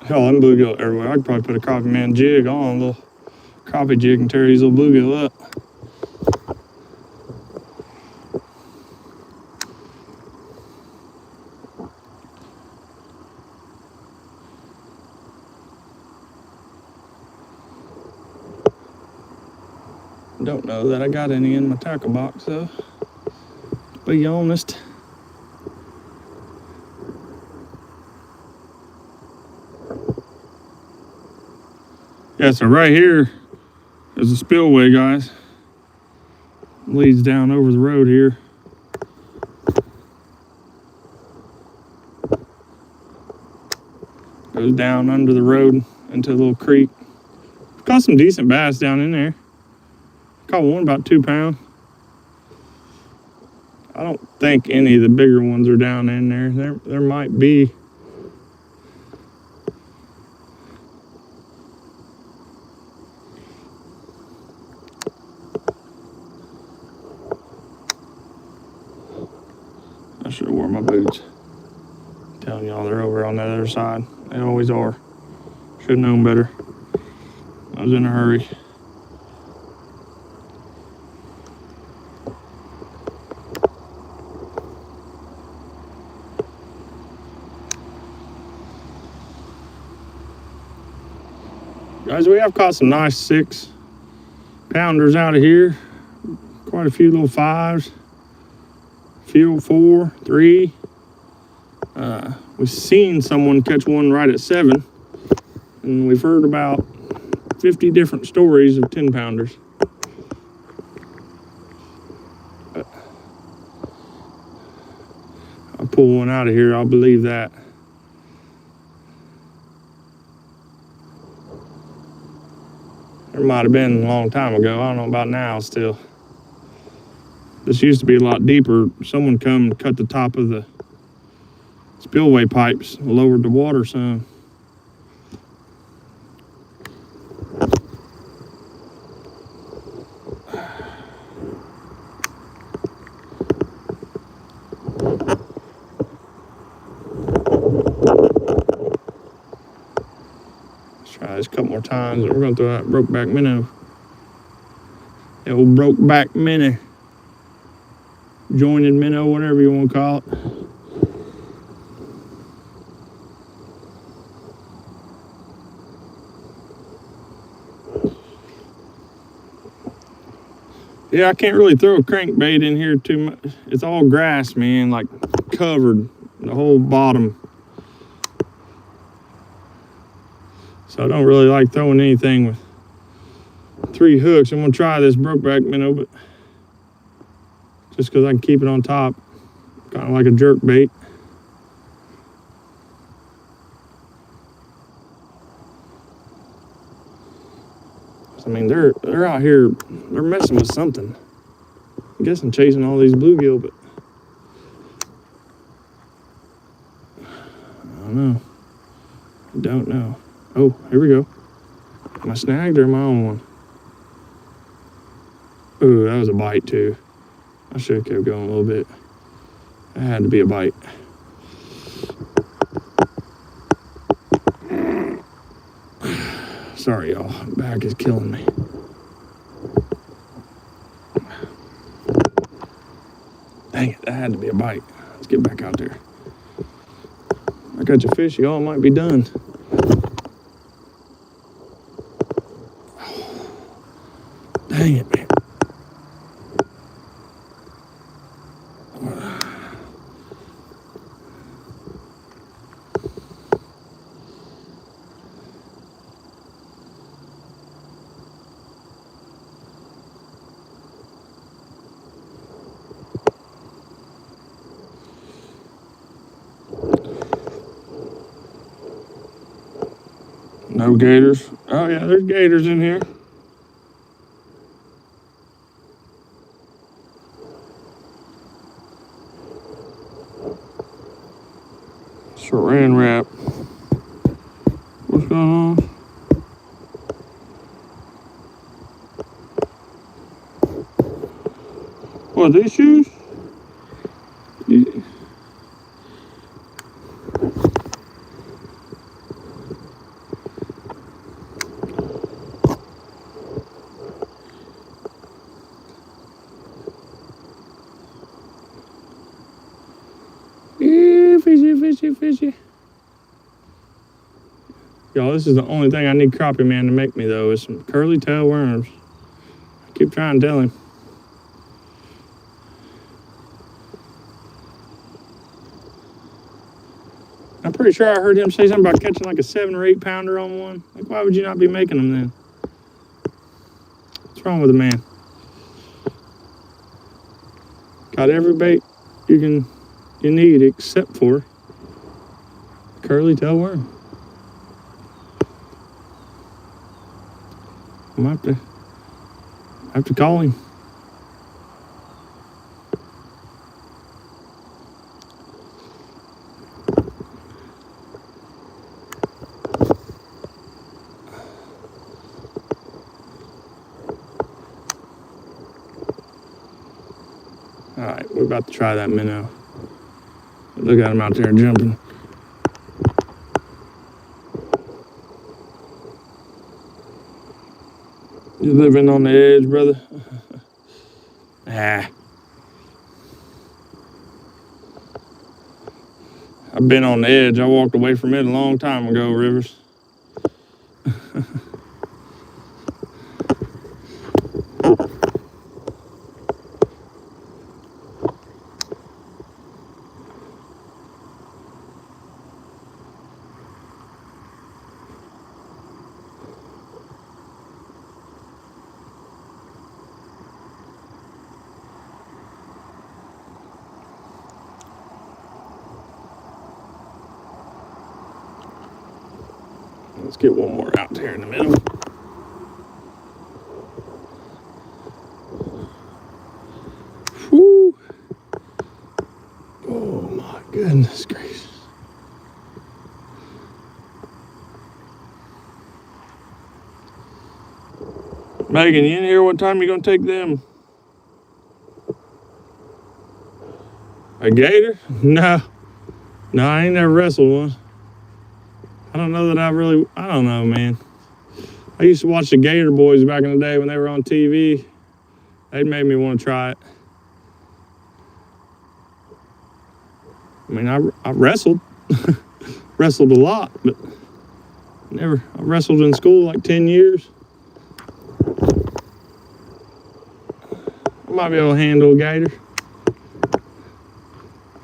Speaker 1: Hell, I'm bluegill everywhere. I could probably put a crappie man jig on, a little crappie jig, and tear these little bluegill up. Don't know that I got any in my tackle box though. To be honest. Yeah, so right here is a spillway, guys. Leads down over the road here. Goes down under the road into a little creek. Caught some decent bass down in there. Caught one about 2 pounds. I don't think any of the bigger ones are down in there. There might be. I should have worn my boots. I'm telling y'all, they're over on the other side. They always are. Should have known better. I was in a hurry. Guys, we have caught some nice 6-pounders out of here. Quite a few little 5s. Few 4, 3. We've seen someone catch one right at 7. And we've heard about 50 different stories of 10-pounders. I'll pull one out of here, I'll believe that. There might have been a long time ago. I don't know about now still. This used to be a lot deeper. Someone come and cut the top of the spillway pipes, lowered the water some. Let's try this a couple more times. We're gonna throw that brokeback minnow. The old brokeback minnow. Jointed minnow, whatever you want to call it. Yeah, I can't really throw a crankbait in here too much. It's all grass, man, like covered the whole bottom. So I don't really like throwing anything with 3 hooks. I'm gonna try this brokeback minnow, but just because I can keep it on top, kind of like a jerk bait. I mean, they're out here, they're messing with something. I guess I'm chasing all these bluegill, but I don't know. I don't know. Oh, here we go. Am I snagged or am I on one? Ooh, that was a bite too. I should have kept going a little bit. That had to be a bite. Sorry, y'all. Back is killing me. Dang it, that had to be a bite. Let's get back out there. I got your fish, y'all. Might be done. Dang it, man. No gators. Oh yeah, there's gators in here. Saran wrap. What's going on? What, these shoes? Fishy, fishy. Y'all, this is the only thing I need Crappie Man to make me, though, is some curly tail worms. I keep trying to tell him. I'm pretty sure I heard him say something about catching like a 7 or 8 pounder on one. Like, why would you not be making them then? What's wrong with the man? Got every bait you need except for curly tail worm. I might have to call him. All right, we're about to try that minnow. Look at him out there jumping. You living on the edge, brother? Ah. I've been on the edge. I walked away from it a long time ago, Rivers. Let's get one more out here in the middle. Whew. Oh my goodness gracious. Megan, you in here? What time you gonna take them? A gator? No. No, I ain't never wrestled one. I don't know that I don't know, man. I used to watch the Gator Boys back in the day when they were on TV. They made me want to try it. I mean, I wrestled. Wrestled a lot, but never. I wrestled in school like 10 years. I might be able to handle a gator.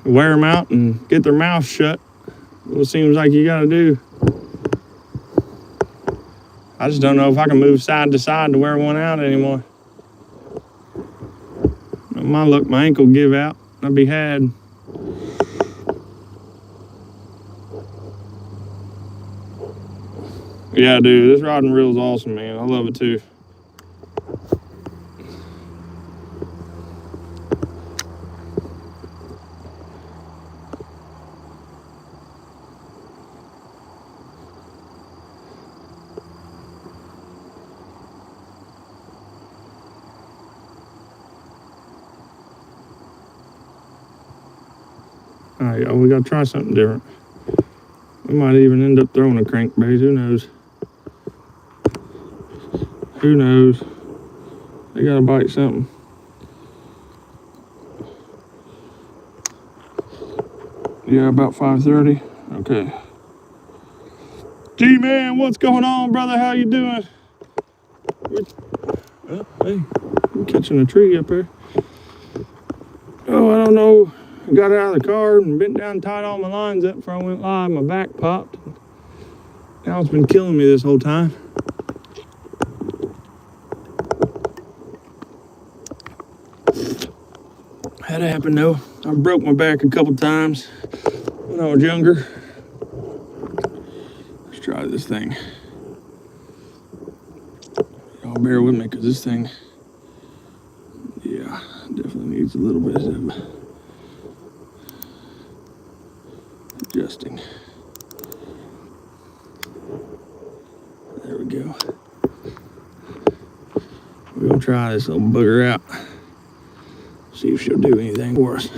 Speaker 1: Wear them out and get their mouth shut. What it seems like you gotta do. I just don't know if I can move side to side to wear one out anymore. My luck, my ankle give out. I'd be had. Yeah, dude, this rod and reel is awesome, man. I love it too. All right, y'all, we gotta try something different. We might even end up throwing a crankbait, who knows? Who knows? They gotta bite something. Yeah, about 5:30. Okay. G-Man, what's going on, brother? How you doing? Oh, hey, I'm catching a tree up there. Oh, I don't know. I got out of the car and bent down and tied all my lines up before I went live. My back popped. Now it's been killing me this whole time. Had to happen though. I broke my back a couple times when I was younger. Let's try this thing. Y'all bear with me because this thing, yeah, definitely needs a little bit of adjusting. There we go. We're gonna try this little bugger out. See if she'll do anything for us.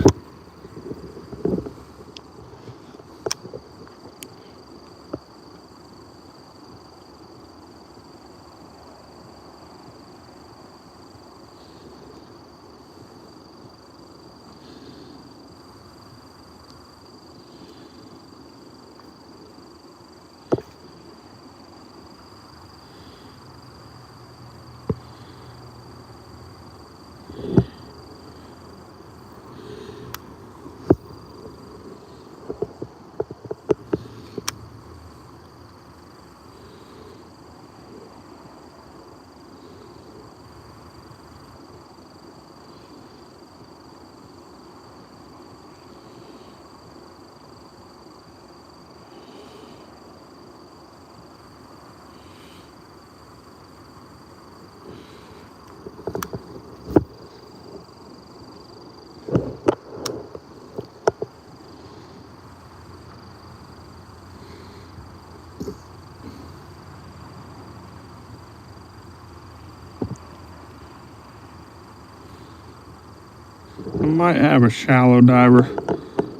Speaker 1: I might have a shallow diver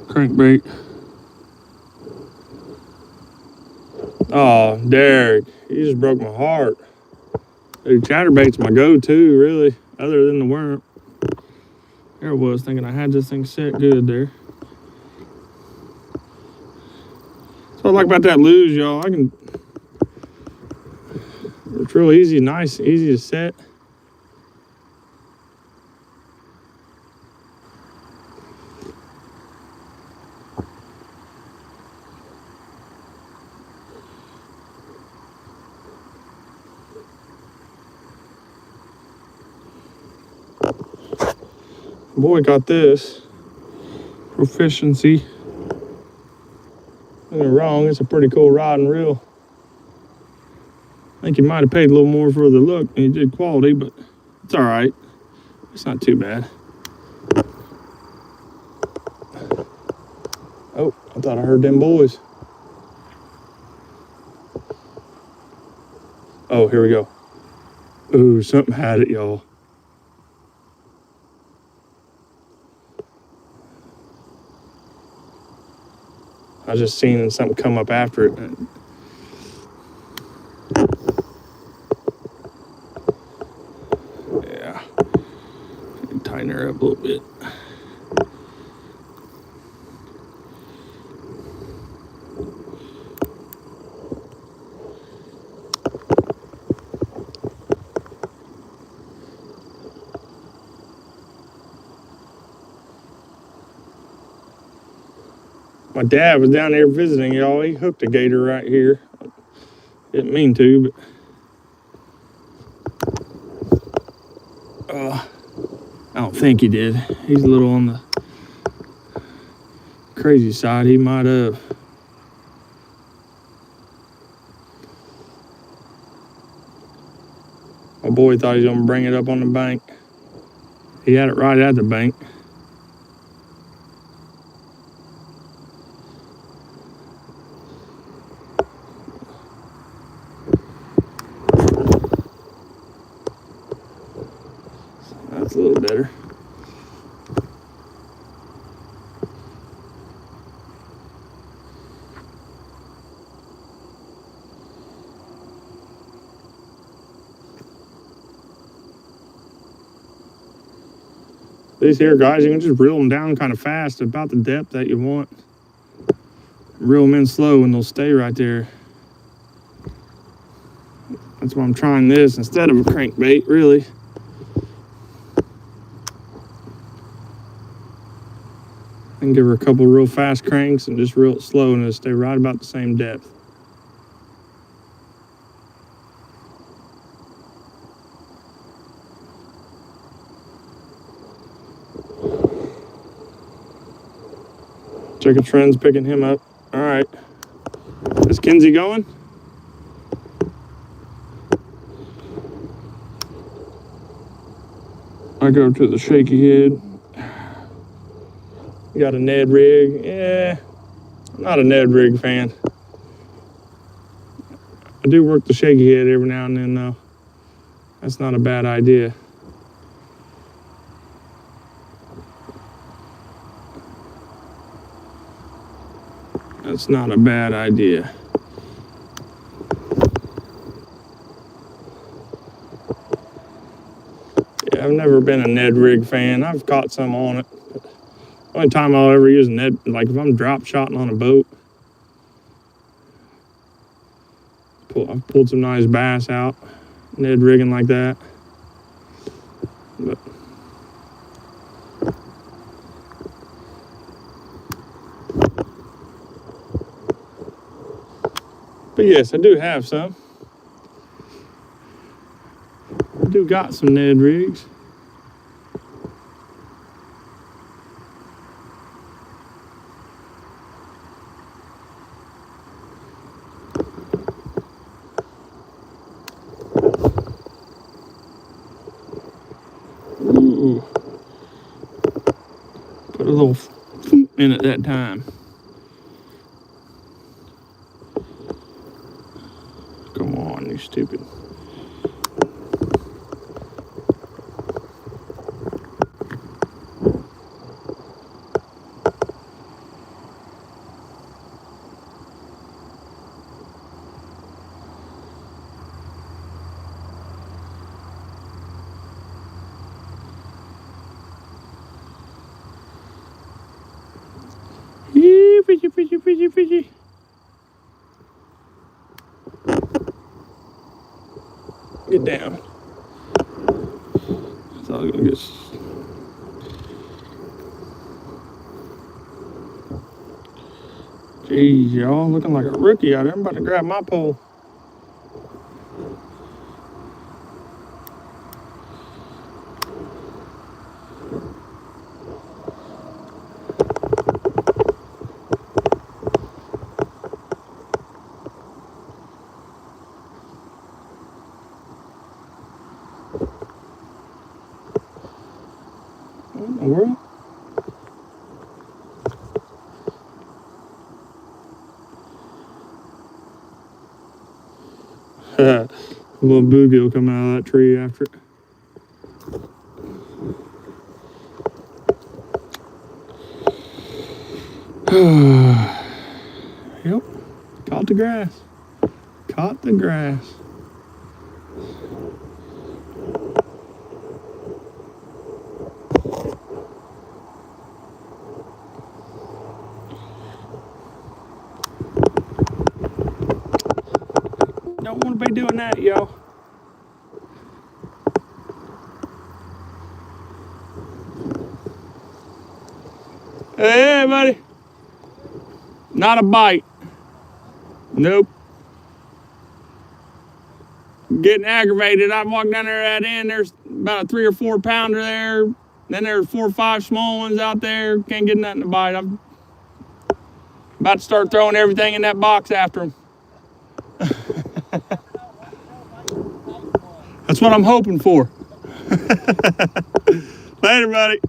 Speaker 1: crankbait. Oh, Derek, you just broke my heart. Dude, chatterbait's my go-to, really, other than the worm. There I was thinking I had this thing set good there. So I like about that luge, y'all. It's real easy, nice, easy to set. Boy, got this. Proficiency. Nothing wrong, it's a pretty cool rod and reel. I think he might have paid a little more for the look than he did quality, but it's all right. It's not too bad. Oh, I thought I heard them boys. Oh, here we go. Ooh, something had it, y'all. I just seen something come up after it. Yeah. Tighten her up a little bit. My dad was down there visiting, y'all. He hooked a gator right here. Didn't mean to, but I don't think he did. He's a little on the crazy side. He might have. My boy thought he was gonna bring it up on the bank. He had it right at the bank. That's a little better. These here guys, you can just reel them down kind of fast, about the depth that you want. Reel them in slow and they'll stay right there. That's why I'm trying this instead of a crankbait, really. And give her a couple real fast cranks and just reel it slow and it'll stay right about the same depth. Chicken Trend's picking him up. All right. Is Kinsey going? I go to the shaky head. You got a Ned rig. Yeah, I'm not a Ned rig fan. I do work the shaky head every now and then, though. That's not a bad idea. That's not a bad idea. Yeah, I've never been a Ned rig fan. I've caught some on it. But the only time I'll ever use a Ned, like if I'm drop shotting on a boat, I've pulled some nice bass out, Ned rigging like that. But yes, I do have some. I do got some Ned rigs. Ooh. Put a little in at that time. Come on, you stupid. Fishy. Get down. I thought I was gonna get. Jeez, y'all, looking like a rookie out there. I'm about to grab my pole. What in the world? A little boogie will come out of that tree after it. Yep, caught the grass. Caught the grass. Don't want to be doing that, yo. Hey, buddy. Not a bite. Nope. Getting aggravated. I walked down there at that end. There's about a 3 or 4 pounder there. Then there's 4 or 5 small ones out there. Can't get nothing to bite. I'm about to start throwing everything in that box after them. That's what I'm hoping for. Later, buddy.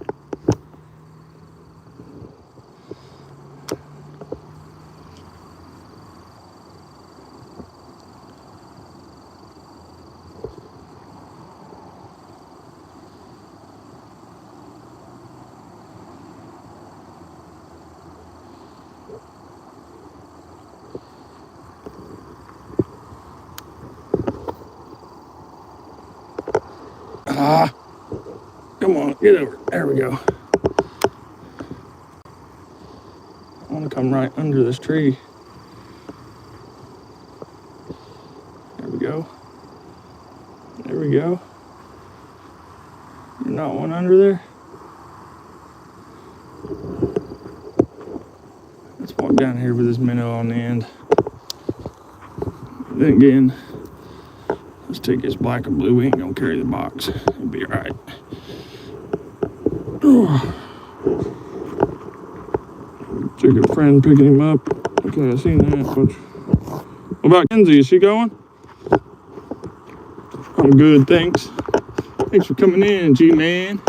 Speaker 1: Come on, get over. There we go. I want to come right under this tree. There we go. There we go. There's not one under there. Let's walk down here with this minnow on the end. Then again, let's take this black and blue. We ain't gonna carry the box. It'll be all right. Took a friend picking him up. Okay, I seen that. What about Kenzie? Is she going? I'm good, thanks. Thanks for coming in, G-Man.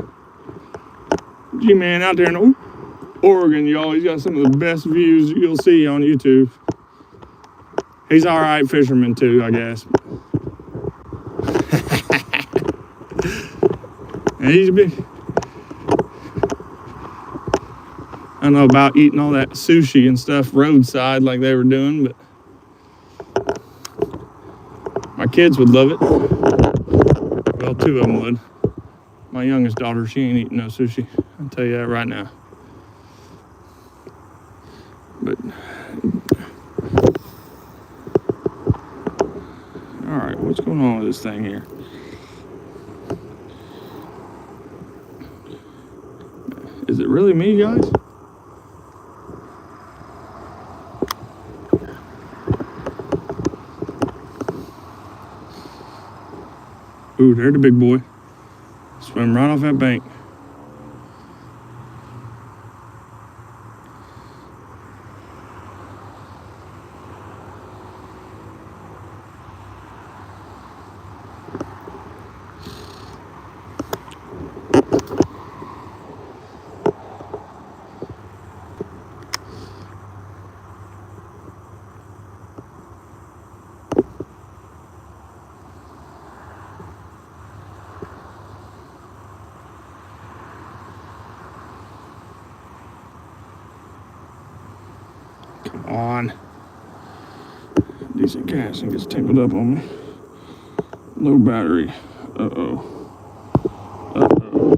Speaker 1: G-Man out there in Oregon, y'all. He's got some of the best views you'll see on YouTube. He's all right fisherman too, I guess. And he's big. I don't know about eating all that sushi and stuff roadside like they were doing, but my kids would love it. Well, 2 of them would. My youngest daughter, she ain't eating no sushi. I'll tell you that right now. But, all right, what's going on with this thing here? Is it really me, guys? Ooh, there's the big boy. Swim right off that bank. Come on. Decent casting gets tangled up on me. Low battery. Uh-oh. Uh-oh.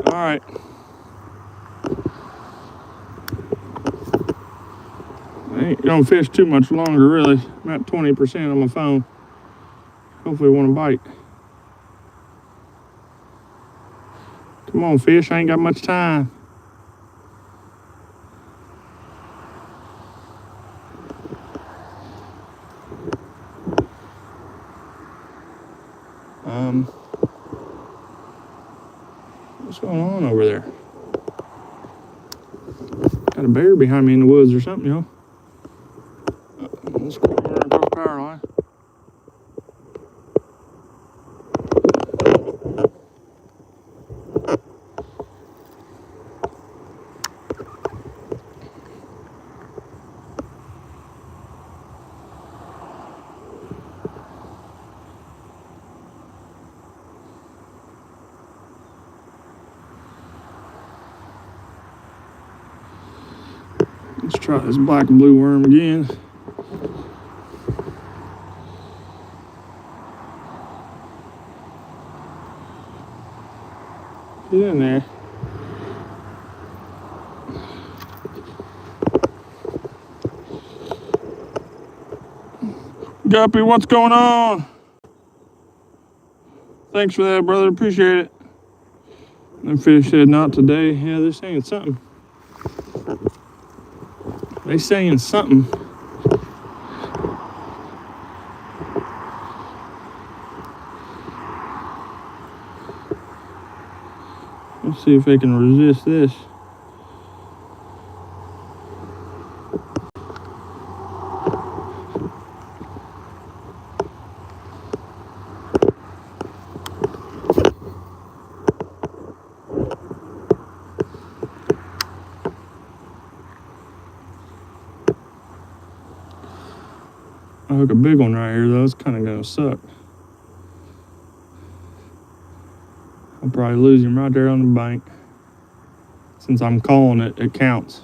Speaker 1: All right. I ain't gonna fish too much longer, really. I'm at 20% on my phone. Hopefully it won't bite. Come on, fish, I ain't got much time. What's going on over there? Got a bear behind me in the woods or something, y'all. Try this black and blue worm again. Get in there. Guppy, what's going on? Thanks for that, brother. Appreciate it. Them fish said not today. Yeah, they're saying something. They saying something. Let's see if they can resist this. I hook a big one right here though. It's kind of gonna suck. I'll probably lose him right there on the bank. Since I'm calling it, it counts.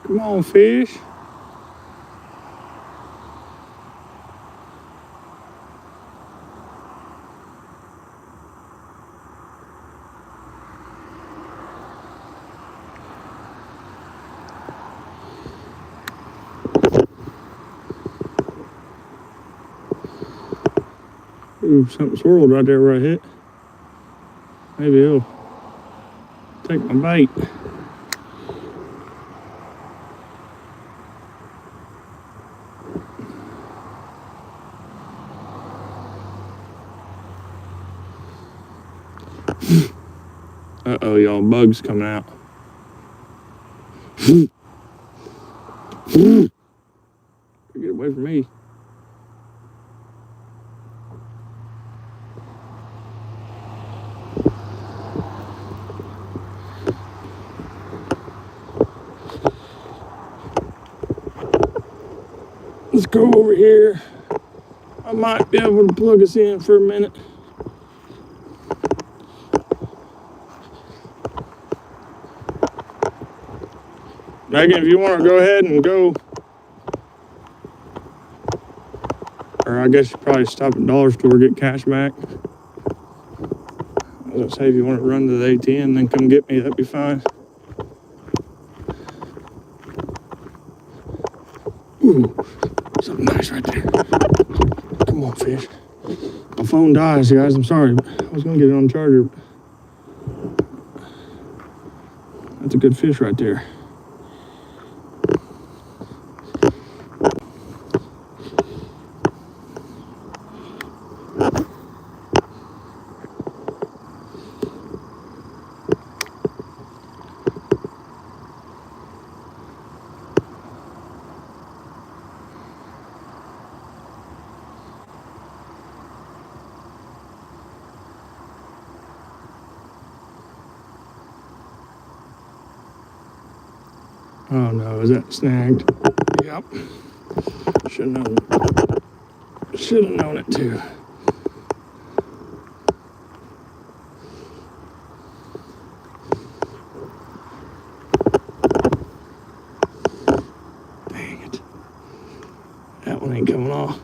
Speaker 1: Come on, fish. Ooh, something swirled right there where I hit. Maybe he'll take my bait. Uh-oh, y'all, bugs coming out. Get away from me. Let's go over here. I might be able to plug us in for a minute. Megan, if you want to go ahead and go, or I guess you probably stop at Dollar Store, get cash back. I was gonna say if you want to run to the ATM, then come get me, that'd be fine. Ooh, something nice right there. Come on, fish. My phone dies, guys. I'm sorry. I was gonna get it on the charger. That's a good fish right there. Oh no, is that snagged? Yep. Should have known. Should have known it too. Dang it. That one ain't coming off.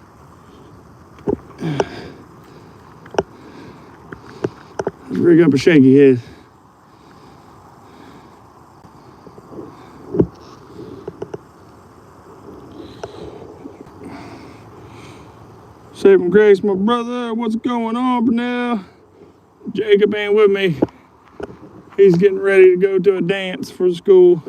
Speaker 1: Let's rig up a shaky head. Saving grace, my brother. What's going on, Brunel? Jacob ain't with me. He's getting ready to go to a dance for school.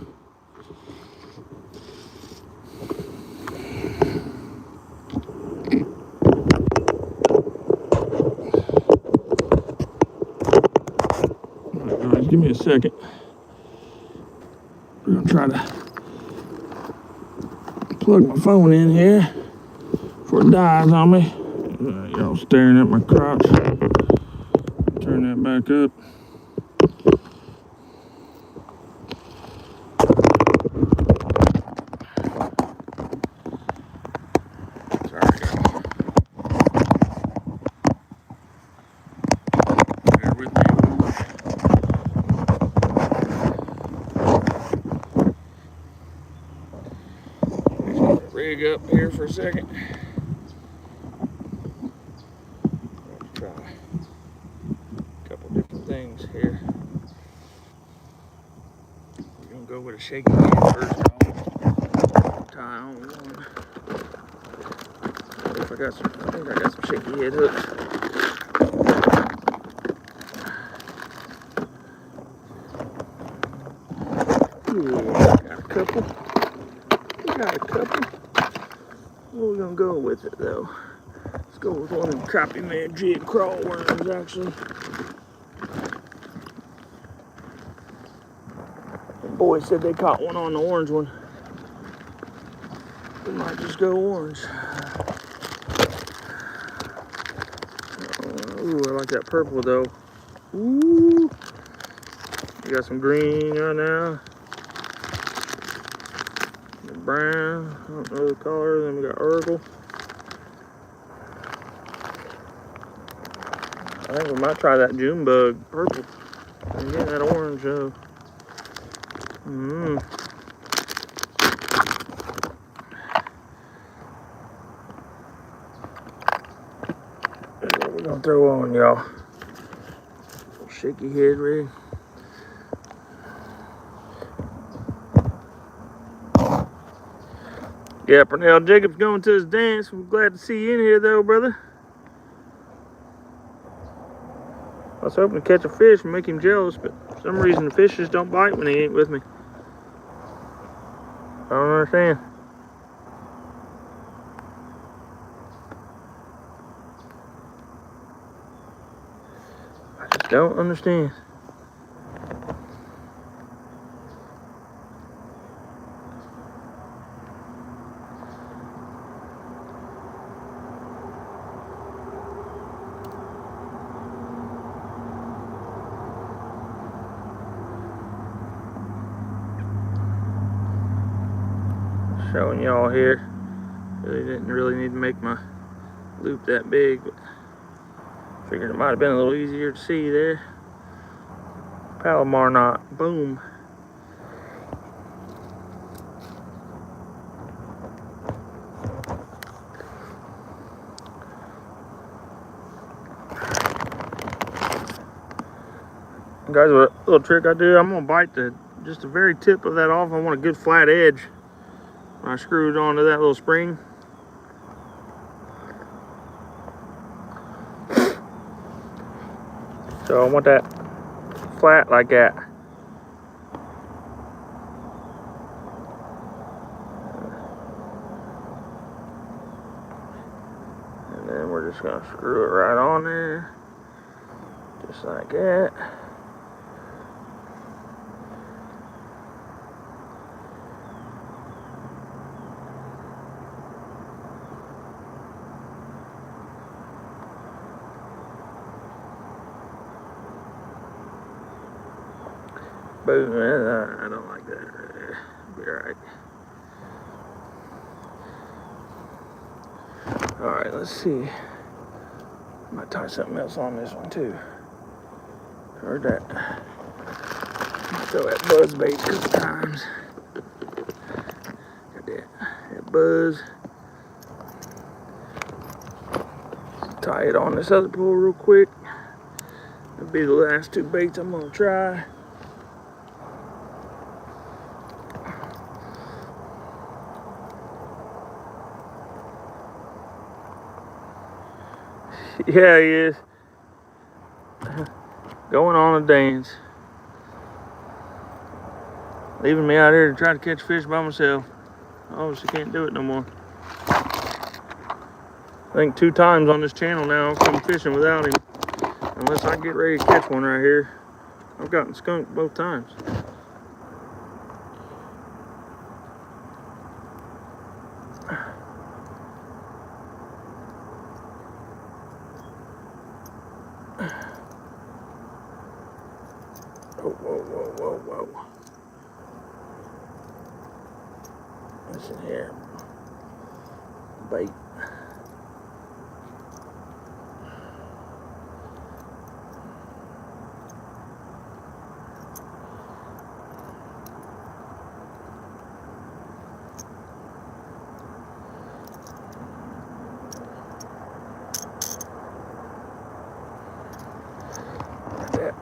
Speaker 1: All right, guys, give me a second. We're gonna try to plug my phone in here before it dies on me. Y'all staring at my crotch. Turn that back up. Sorry, y'all. Bear with me. Rig up here for a second. Let's try a couple different things here. We're gonna go with a shaky hand first. Tie on one. I think I got some shaky head hooks. Yeah, got a couple. We got a couple. What are we gonna go with it though? Let's go with one of them crappie man jig crawl worms actually. The boys said they caught one on the orange one. We might just go orange. Ooh, I like that purple though. Ooh. You got some green right now. The brown, I don't know the color. Then we got Urkel. I think we might try that June bug purple. And get that orange though. That's what we're gonna throw on, y'all. Shaky head rig. Yeah, Pernell Jacobs going to his dance. I'm glad to see you in here though, brother. I was hoping to catch a fish and make him jealous, but for some reason the fish just don't bite when he ain't with me. I don't understand. I just don't understand. Showing y'all here. Didn't really need to make my loop that big, but figured it might have been a little easier to see there. Palomar knot, boom. Guys, what a little trick I do, I'm gonna bite just the very tip of that off. I want a good flat edge when I screw it onto that little spring. So I want that flat like that. And then we're just gonna screw it right on there. Just like that. Boom, I don't like that. Be alright. Alright, let's see. Might tie something else on this one too. Heard that. Throw that buzz bait a couple times. Got that buzz. Tie it on this other pole real quick. That'll be the last two baits I'm gonna try. Yeah, he is. Going on a dance. Leaving me out here to try to catch fish by myself. Obviously can't do it no more. I think 2 times on this channel now I've come fishing without him. Unless I get ready to catch one right here. I've gotten skunked both times. Whoa. Listen here. Bait. That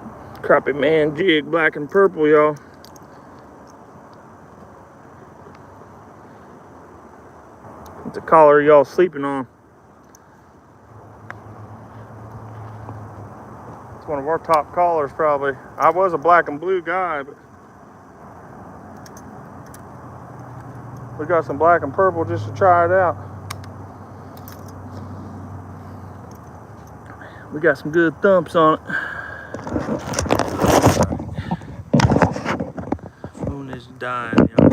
Speaker 1: crappie man jig, black and purple, y'all. It's a collar y'all sleeping on. It's one of our top collars, probably. I was a black and blue guy, but we got some black and purple just to try it out. We got some good thumps on it. Phone is dying, y'all.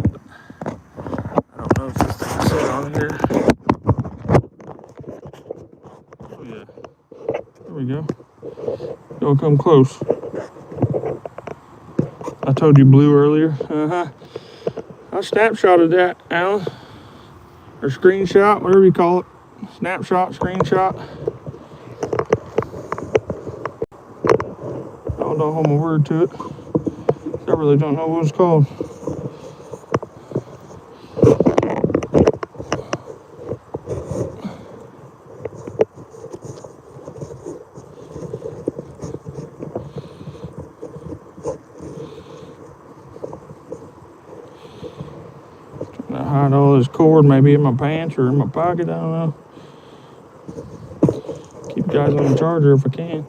Speaker 1: I don't know if this thing is set on here. Oh yeah. There we go. Y'all come close. I told you blue earlier. I snapshotted that, Alan. Or screenshot, whatever you call it. Snapshot, screenshot. I don't hold my word to it. I really don't know what it's called. Trying to hide all this cord, maybe in my pants or in my pocket, I don't know. Keep guys on the charger if I can.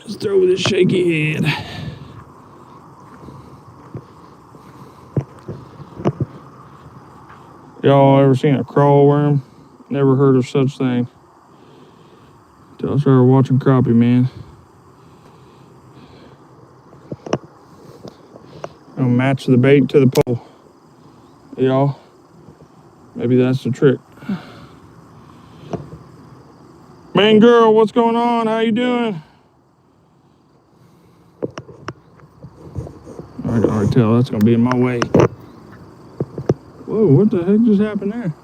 Speaker 1: Just throw with this shaky head. Y'all ever seen a crawl worm? Never heard of such thing. Until I started watching crappie, man. I'll match the bait to the pole. Y'all, maybe that's the trick. Man, girl, what's going on? How you doing? I can already tell that's gonna be in my way. Whoa, what the heck just happened there?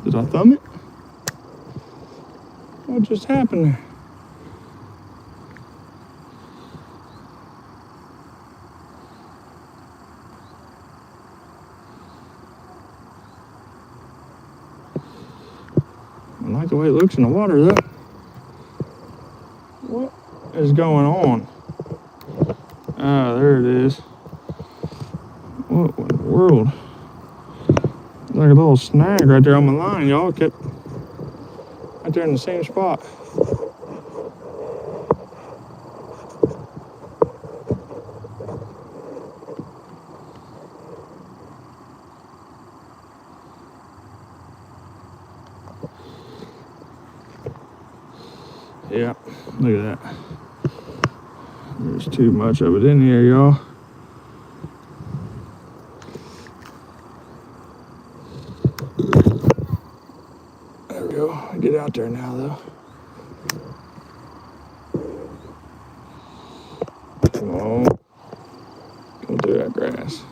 Speaker 1: Did I thumb it? What just happened there? I like the way it looks in the water, though. What is going on? Ah, there it is. What in the world? Like a little snag right there on my line, y'all. Kept right there in the same spot. Yeah, look at that. There's too much of it in here, y'all. There we go. Get out there now, though. Come on. Come through that grass.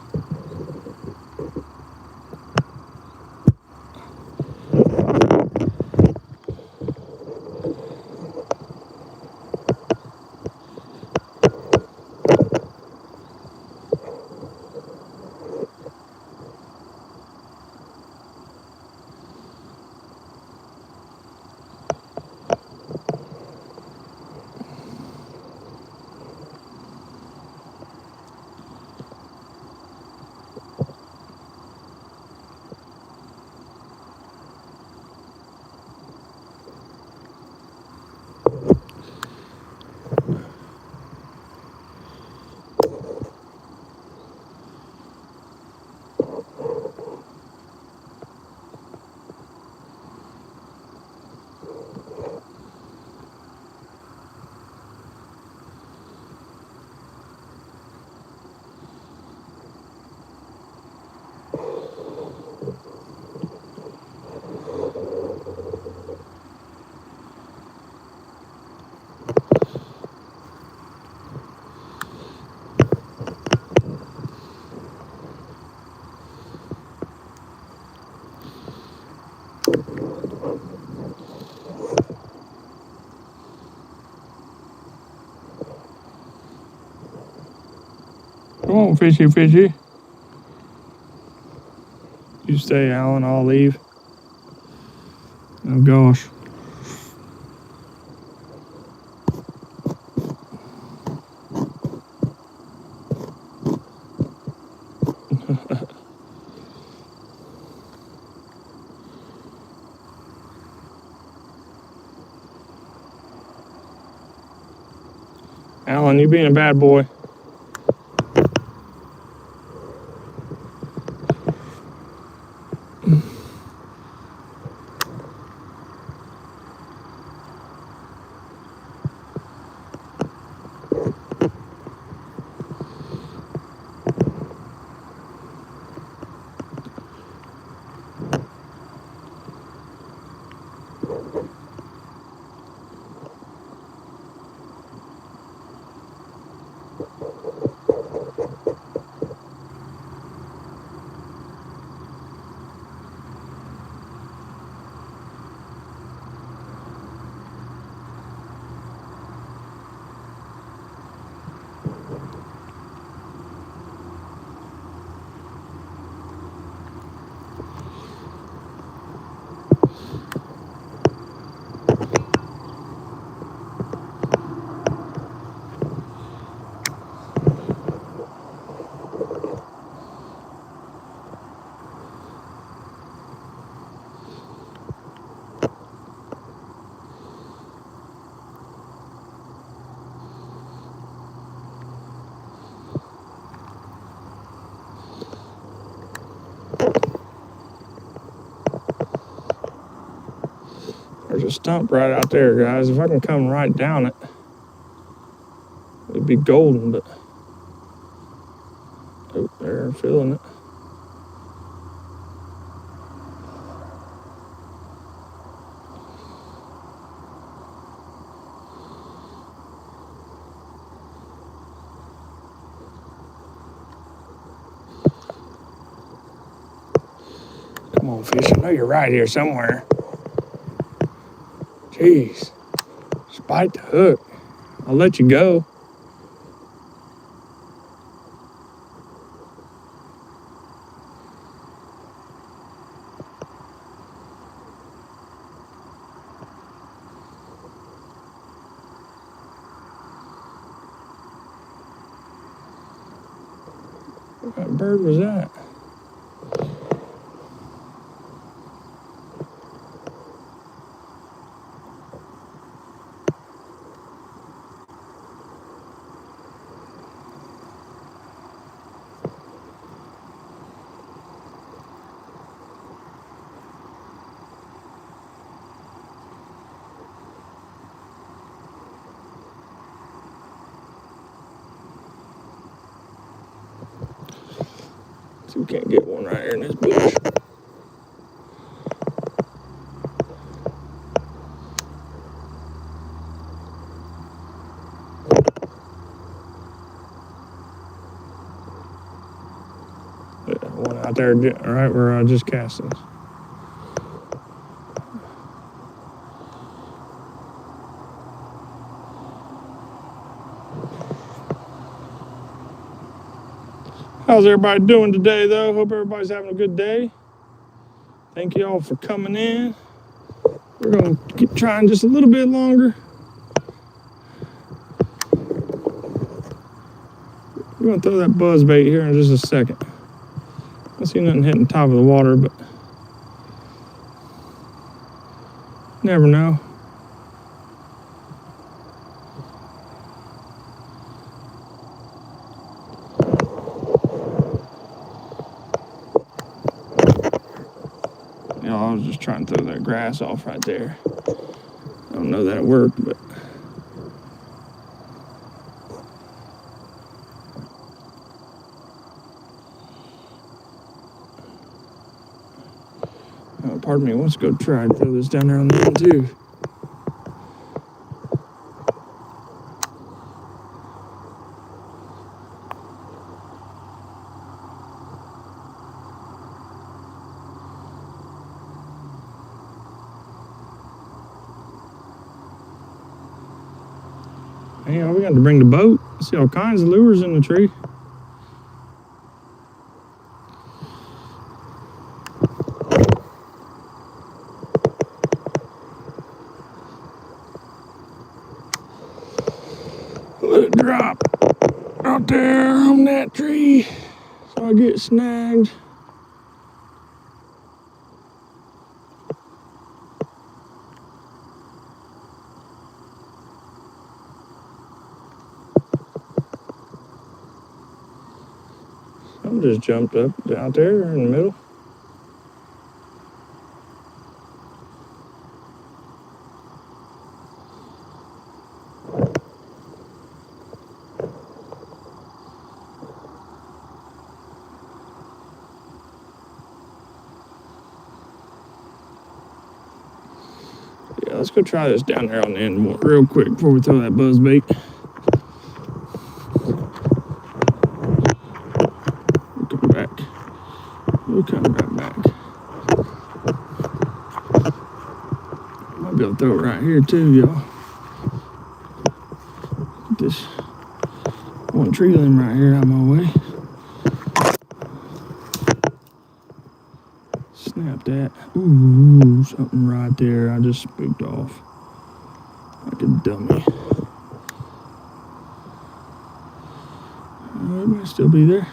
Speaker 1: Come on, fishy, fishy. You stay, Alan. I'll leave. Oh, gosh. Alan, you being a bad boy. There's a stump right out there, guys. If I can come right down it, it'd be golden, but oh, they're feeling it. Come on, fish. I know you're right here somewhere. Jeez. Just bite the hook. I'll let you go. What bird was that? See, we can't get one right here in this bush. One out there right where I just cast this. How's everybody doing today, though? Hope everybody's having a good day. Thank you all for coming in. We're going to keep trying just a little bit longer. We're going to throw that buzz bait here in just a second. I don't see nothing hitting the top of the water, but never know. You know, I was just trying to throw that grass off right there. I don't know that it worked, but pardon me, let's go try and throw this down there on the end too. Hey, we got to bring the boat. I see all kinds of lures in the tree. Let it drop out there on that tree so I get snagged. I'm just jumped up out there in the middle. Yeah, let's go try this down there on the end real quick before we throw that buzz bait. We'll come back. We'll come right back. Might be able to throw it right here too, y'all. Get this one tree limb right here out of my way. Snap that. Ooh, something right there. I just spooked off like a dummy. It might still be there.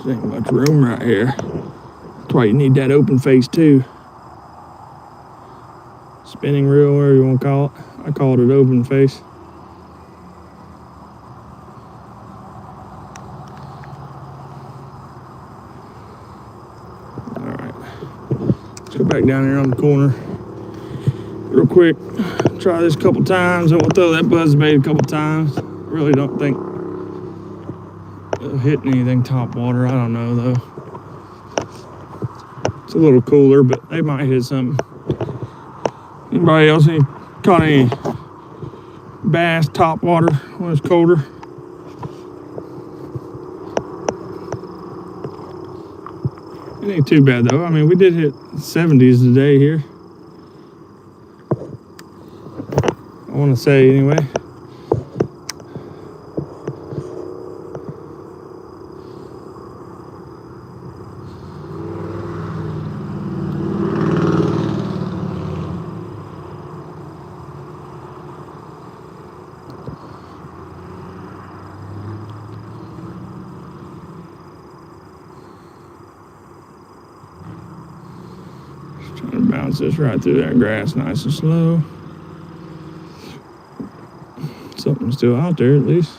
Speaker 1: There ain't much room right here. That's why you need that open face too. Spinning reel, whatever you want to call it. I call it an open face. Alright. Let's go back down here on the corner real quick. Try this a couple times, and we'll throw that buzz bait a couple times. I really don't think it'll hit anything top water. I don't know though. It's a little cooler, but they might hit something. Anybody else caught any bass top water when it's colder? It ain't too bad though. I mean, we did hit 70s today here. I want to say anyway. Trying to bounce this right through that grass nice and slow. Something's still out there at least.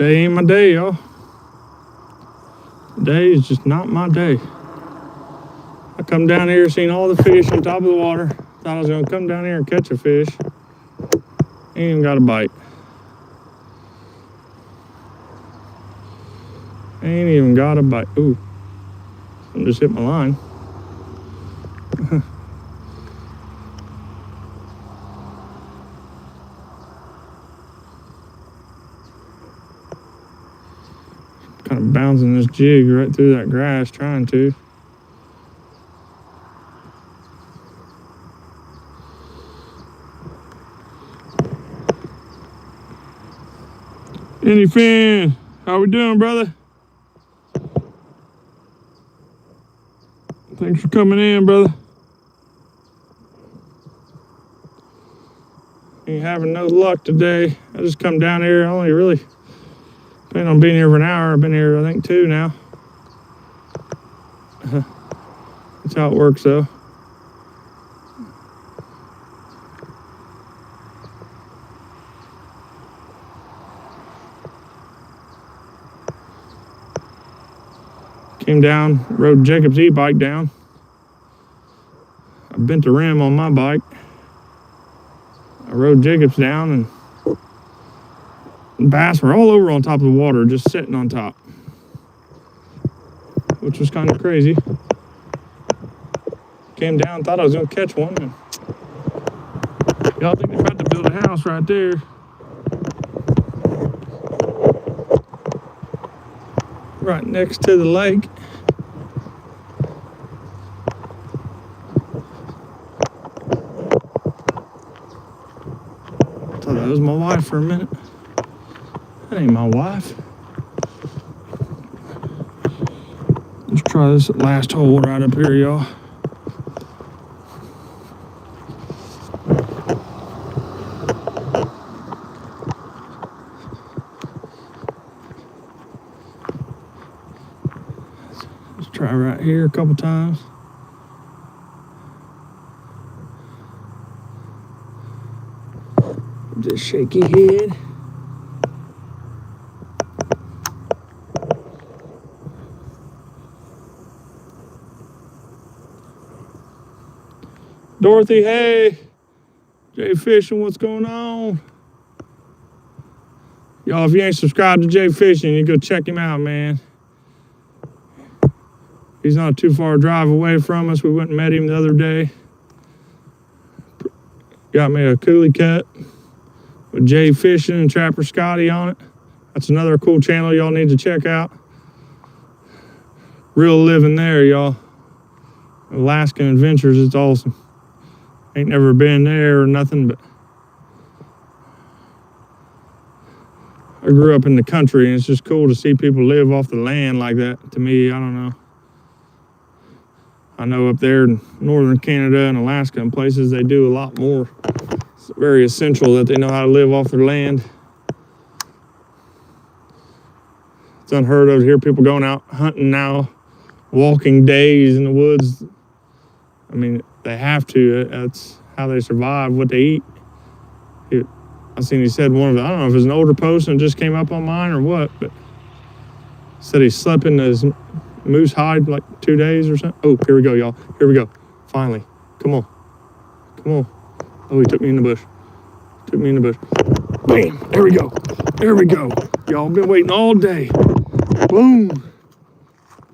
Speaker 1: Today ain't my day, y'all. Today is just not my day. I come down here, seen all the fish on top of the water. Thought I was gonna come down here and catch a fish. Ain't even got a bite. Ain't even got a bite. Ooh, I just hit my line. Kind of bouncing this jig right through that grass, trying to. Any Finn, how we doing, brother? Thanks for coming in, brother. Ain't having no luck today. I just come down here. I only really plan on being here for an hour. I've been here, I think, 2 now. That's how it works, though. Came down, rode Jacob's e-bike down. I bent the rim on my bike. I rode Jacob's down, and bass were all over on top of the water, just sitting on top, which was kind of crazy. Came down, thought I was gonna catch one. And y'all think they're about to build a house right there. Right next to the lake. Thought that was my wife for a minute. That ain't my wife. Let's try this last hole right up here, y'all. Let's try right here a couple times. Just shaky head. Dorothy, hey. Jay Fishing, what's going on? Y'all, if you ain't subscribed to Jay Fishing, you go check him out, man. He's not too far a drive away from us. We went and met him the other day. Got me a coolie cut with Jay Fishing and Trapper Scotty on it. That's another cool channel y'all need to check out. Real living there, y'all. Alaskan Adventures, it's awesome. Ain't never been there or nothing, but I grew up in the country, and it's just cool to see people live off the land like that. To me, I don't know. I know up there in northern Canada and Alaska and places, they do a lot more. It's very essential that they know how to live off their land. It's unheard of to hear people going out hunting now, walking days in the woods. I mean, they have to. That's how they survive, what they eat. I seen he said one of the, I don't know if it's an older post and just came up on mine or what, but said he slept in his moose hide like 2 days or something. Oh, here we go, y'all. Here we go. Finally. Come on. Come on. Oh, he took me in the bush. Took me in the bush. Bam. There we go. There we go. Y'all been waiting all day. Boom.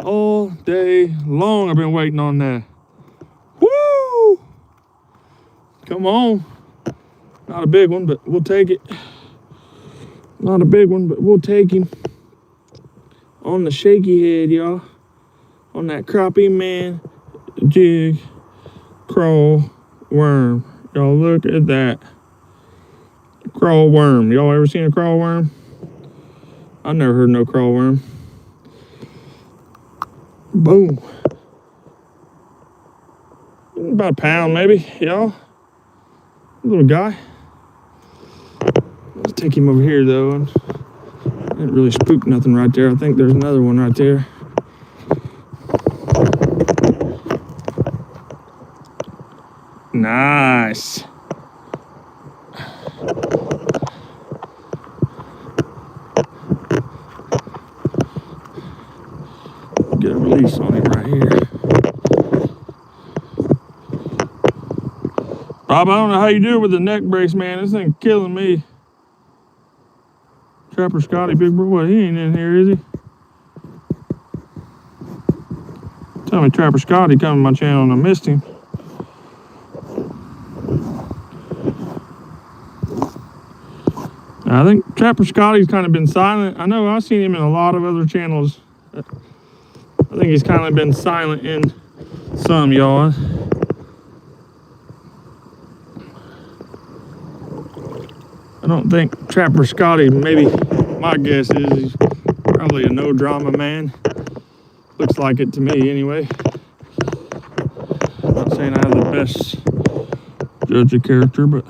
Speaker 1: All day long I've been waiting on that. Woo! Come on. Not a big one, but we'll take it. Not a big one, but we'll take him. On the shaky head, y'all. On that crappie man jig crawl worm. Y'all look at that. Crawl worm. Y'all ever seen a crawl worm? I never heard no crawl worm. Boom. About a pound maybe, y'all. Little guy. Let's take him over here though. I didn't really spook nothing right there. I think there's another one right there. Nice. Rob, I don't know how you do it with the neck brace, man. This thing's killing me. Trapper Scotty, big bro, what? He ain't in here, is he? Tell me Trapper Scotty coming to my channel and I missed him. I think Trapper Scotty's kind of been silent. I know I've seen him in a lot of other channels. I think he's kind of been silent in some, y'all. I don't think Trapper Scotty, maybe my guess is he's probably a no drama man. Looks like it to me anyway. I'm not saying I have the best judge of character, but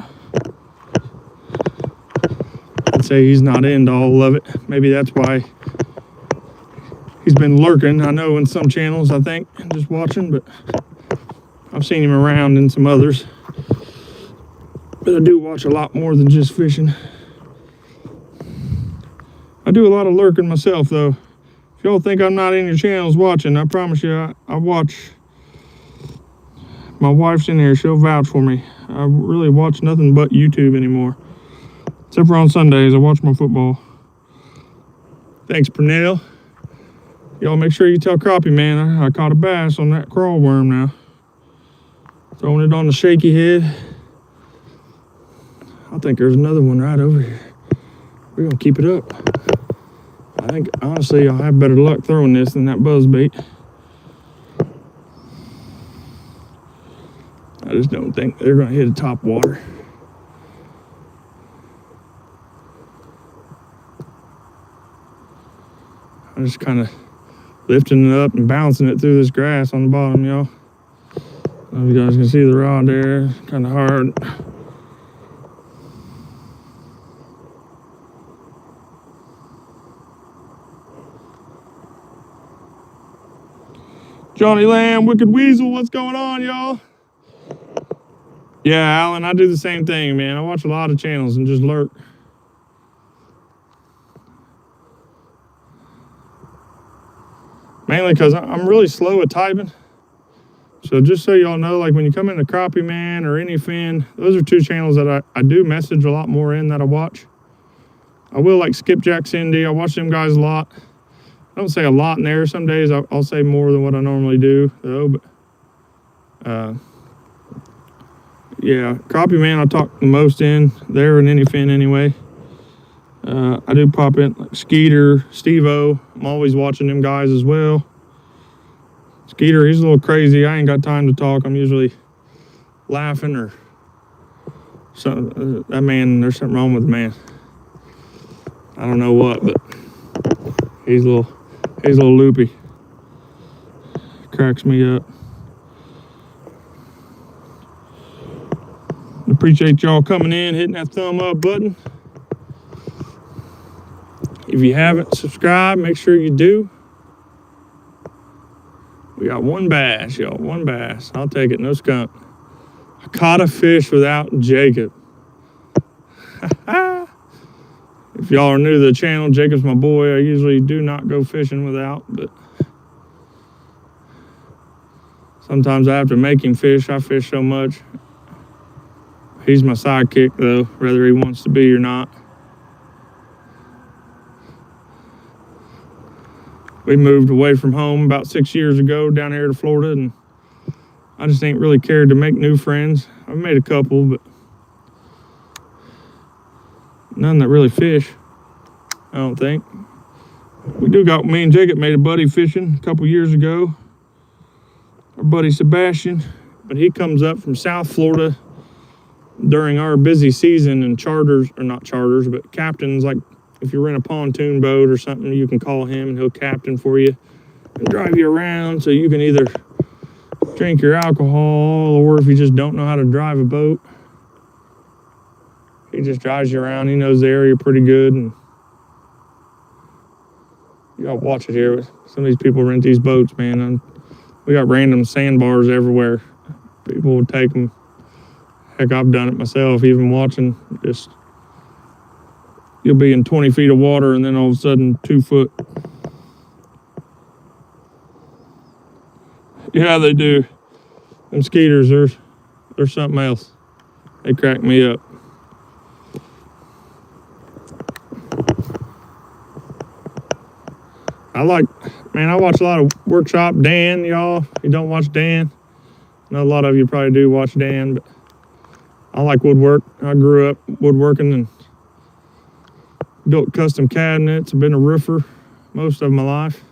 Speaker 1: I'd say he's not into all of it. Maybe that's why he's been lurking. I know in some channels, I think, just watching, but I've seen him around in some others. But I do watch a lot more than just fishing. I do a lot of lurking myself, though. If y'all think I'm not in your channels watching, I promise you, I watch. My wife's in here, she'll vouch for me. I really watch nothing but YouTube anymore. Except for on Sundays, I watch my football. Thanks, Pernell. Y'all make sure you tell Crappie, man, I caught a bass on that crawl worm now. Throwing it on the shaky head. I think there's another one right over here. We're gonna keep it up. I think, honestly, I'll have better luck throwing this than that buzzbait. I just don't think they're gonna hit the top water. I'm just kind of lifting it up and bouncing it through this grass on the bottom, y'all. I don't know if you guys can see the rod there, kind of hard. Johnny Lamb, Wicked Weasel, what's going on, y'all? Yeah, Alan, I do the same thing, man. I watch a lot of channels and just lurk. Mainly because I'm really slow at typing. So just so y'all know, like when you come into Crappie Man or any fin, those are two channels that I do message a lot more in that I watch. I will like Skipjack Cindy. I watch them guys a lot. I don't say a lot in there. Some days I'll say more than what I normally do, though. But yeah, Crappie Man I talk the most in there in any fin anyway. I do pop in like Skeeter, Steve-O. I'm always watching them guys as well. Skeeter, he's a little crazy. I ain't got time to talk. I'm usually laughing or something. That man, there's something wrong with the man. I don't know what, but he's a little loopy. Cracks me up. Appreciate y'all coming in, hitting that thumb up button. If you haven't subscribed, make sure you do. We got one bass, y'all, one bass. I'll take it, no skunk. I caught a fish without Jacob. If y'all are new to the channel, Jacob's my boy. I usually do not go fishing without, but sometimes I have to make him fish. I fish so much. He's my sidekick, though, whether he wants to be or not. We moved away from home about 6 years ago down here to Florida, and I just ain't really cared to make new friends. I've made a couple, but none that really fish, I don't think. We do got, me and Jacob made a buddy fishing a couple years ago. Our buddy Sebastian, but he comes up from South Florida during our busy season, and charters, or not charters, but captains, like if you're in a pontoon boat or something, you can call him and he'll captain for you and drive you around, so you can either drink your alcohol, or if you just don't know how to drive a boat, he just drives you around. He knows the area pretty good, and you gotta watch it here. Some of these people rent these boats, man. We got random sandbars everywhere. People would take them. Heck, I've done it myself, even watching. Just, you'll be in 20 feet of water and then all of a sudden 2 foot. Yeah, they do. Them skeeters, they're something else. They crack me up. I watch a lot of Workshop Dan, y'all. You don't watch Dan? I know a lot of you probably do watch Dan, but I like woodwork. I grew up woodworking and built custom cabinets. I've been a roofer most of my life.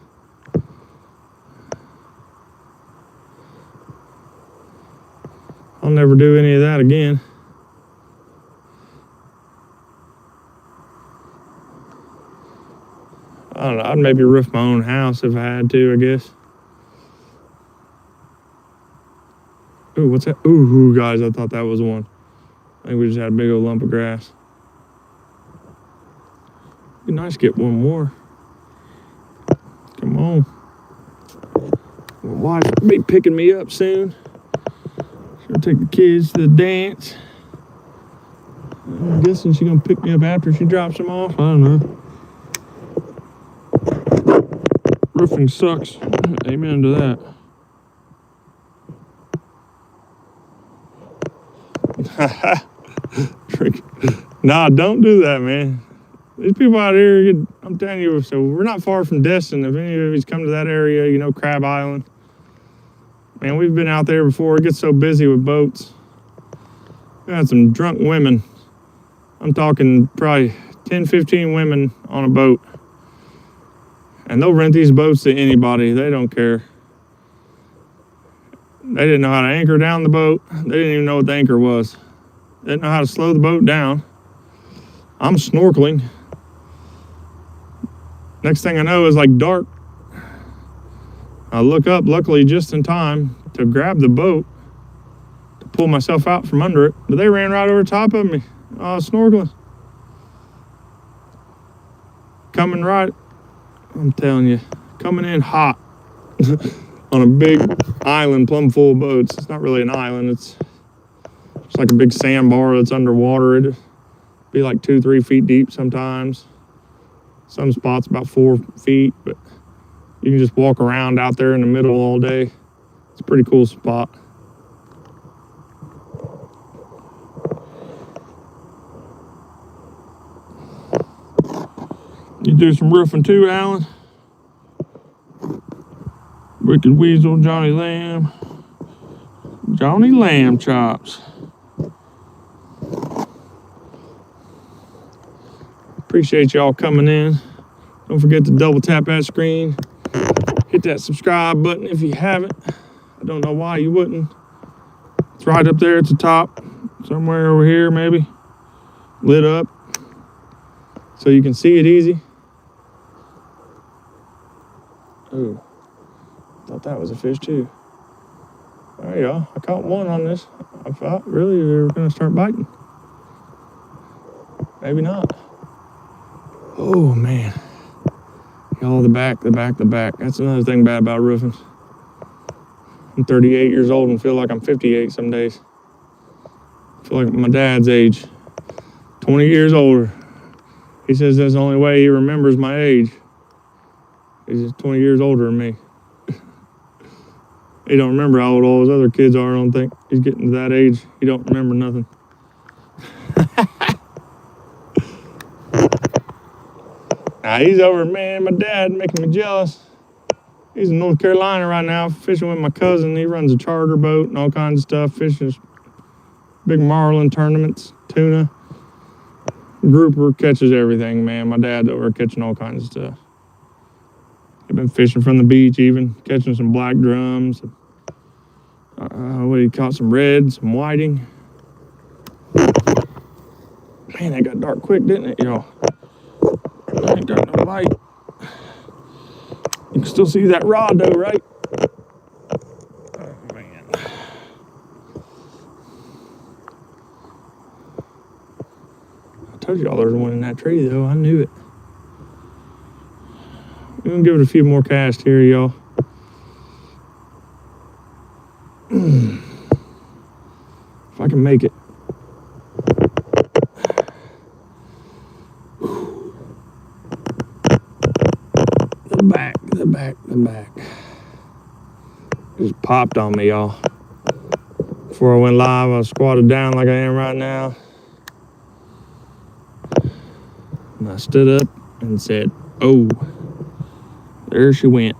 Speaker 1: I'll never do any of that again. I don't know, I'd maybe roof my own house if I had to, I guess. Ooh, what's that? Ooh, guys, I thought that was one. I think we just had a big old lump of grass. Be nice to get one more. Come on. My wife will be picking me up soon. She'll take the kids to the dance. I'm guessing she's gonna pick me up after she drops them off. I don't know. Roofing sucks. Amen to that. Nah, don't do that, man. These people out here, I'm telling you, so we're not far from Destin. If any of you's come to that area, you know, Crab Island. Man, we've been out there before. It gets so busy with boats. We had some drunk women. I'm talking probably 10, 15 women on a boat. And they'll rent these boats to anybody. They don't care. They didn't know how to anchor down the boat. They didn't even know what the anchor was. They didn't know how to slow the boat down. I'm snorkeling. Next thing I know is like dark. I look up, luckily just in time to grab the boat, to pull myself out from under it. But they ran right over top of me. Snorkeling. Coming right, I'm telling you, coming in hot on a big island plumb full of boats. It's not really an island, it's like a big sandbar that's underwater. It'd be like 2-3 feet deep sometimes. Some spots about 4 feet, but you can just walk around out there in the middle all day. It's a pretty cool spot. You do some roofing too, Alan? Wicked Weasel, Johnny Lamb. Johnny Lamb chops. Appreciate y'all coming in. Don't forget to double tap that screen. Hit that subscribe button if you haven't. I don't know why you wouldn't. It's right up there at the top. Somewhere over here maybe. Lit up. So you can see it easy. Oh, thought that was a fish too. There you go. I caught one on this. I thought really we were gonna start biting. Maybe not. Oh man. Y'all, the back. That's another thing bad about roofing. I'm 38 years old and feel like I'm 58 some days. I feel like my dad's age. 20 years older. He says that's the only way he remembers my age. He's just 20 years older than me. He don't remember how old all his other kids are, I don't think. He's getting to that age, he don't remember nothing. Now he's over, man, my dad making me jealous. He's in North Carolina right now fishing with my cousin. He runs a charter boat and all kinds of stuff, fishing big marlin tournaments, tuna. Grouper, catches everything, man. My dad's over catching all kinds of stuff. I've been fishing from the beach even, catching some black drums. He caught some red, some whiting. Man, that got dark quick, didn't it, y'all? I ain't got no light. You can still see that rod though, right? Oh, man. I told y'all there was one in that tree though, I knew it. We're gonna give it a few more casts here, y'all. If I can make it. The back. Just popped on me, y'all. Before I went live, I squatted down like I am right now. And I stood up and said, oh, there she went.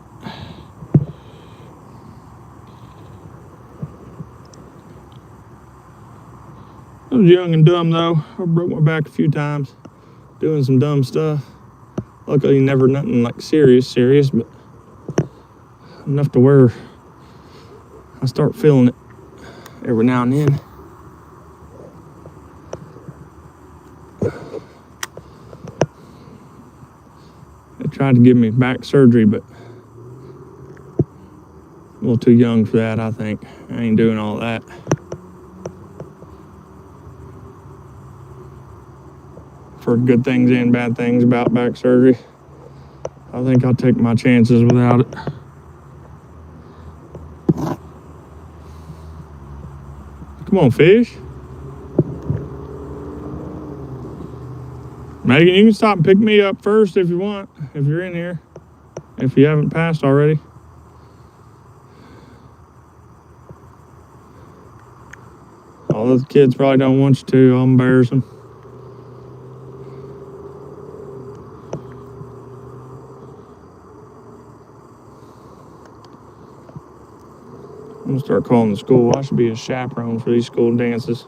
Speaker 1: I was young and dumb though. I broke my back a few times doing some dumb stuff. Luckily never nothing like serious, but enough to where I start feeling it every now and then. They tried to give me back surgery, but I'm a little too young for that, I think. I ain't doing all that. I've heard good things and bad things about back surgery. I think I'll take my chances without it. Come on, fish. Megan, you can stop and pick me up first if you want, if you're in here, if you haven't passed already. All those kids probably don't want you to. I'll embarrass them. I'm gonna start calling the school. I should be a chaperone for these school dances.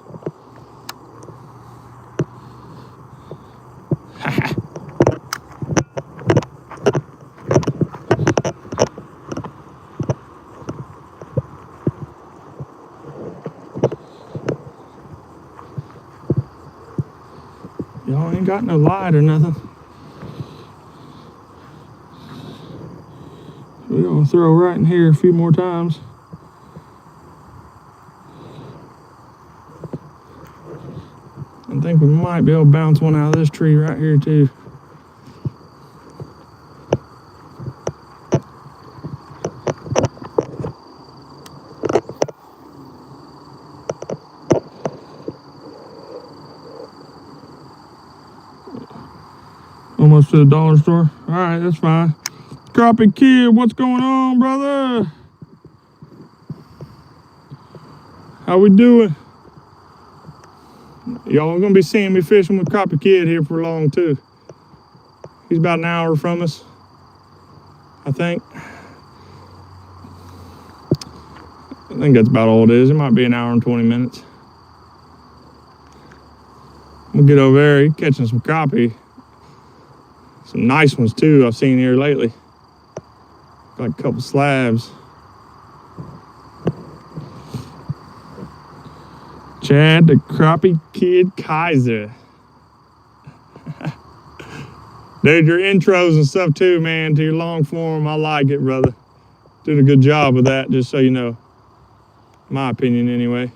Speaker 1: Y'all ain't got no light or nothing. We're gonna throw right in here a few more times. I think we might be able to bounce one out of this tree right here too. Almost to the dollar store. All right, that's fine. Crappie Kid, what's going on, brother? How we doing? Y'all are gonna be seeing me fishing with Crappie Kid here for long too. He's about an hour from us, I think. I think that's about all it is. It might be an hour and 20 minutes. We'll get over there. He's catching some crappie. Some nice ones too I've seen here lately. Like a couple slabs. Chad the Crappie Kid Kaiser. Dude, your intros and stuff too, man, to your long form, I like it, brother. Did a good job with that, just so you know. My opinion, anyway.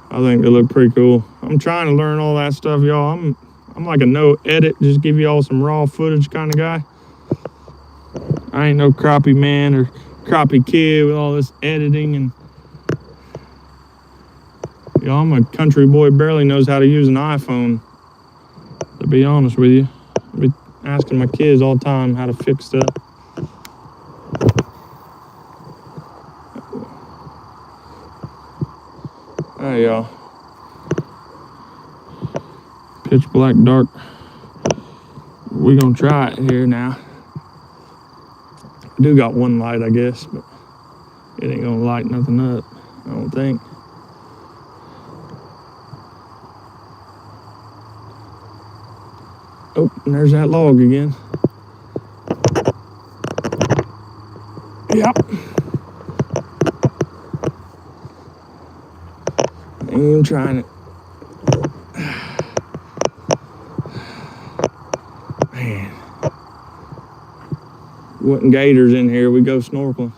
Speaker 1: I think they look pretty cool. I'm trying to learn all that stuff, y'all. I'm like a no edit, just give you all some raw footage kind of guy. I ain't no crappie man or Crappie Kid with all this editing and y'all, I'm a country boy, barely knows how to use an iPhone, to be honest with you. I be asking my kids all the time how to fix stuff. Hey y'all. Pitch black dark. We gonna try it here now. I do got one light, I guess, but it ain't gonna light nothing up, I don't think. Oh, and there's that log again. Yep. Ain't even trying it. Man. Wasn't gators in here, we go snorkeling.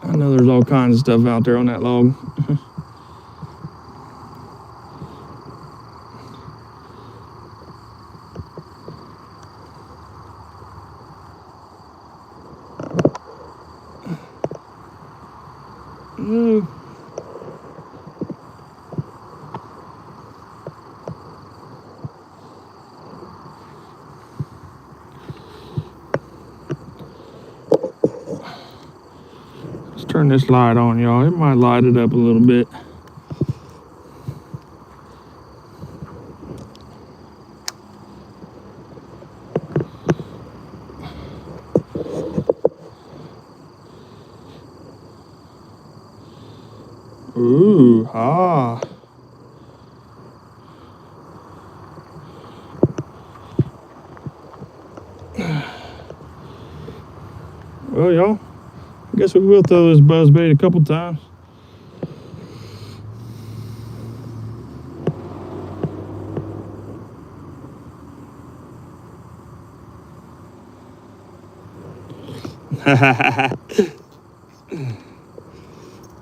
Speaker 1: I know there's all kinds of stuff out there on that log. Let's turn this light on, y'all. It might light it up a little bit. Ooh, ah. Well, y'all, I guess we will throw this buzzbait a couple times.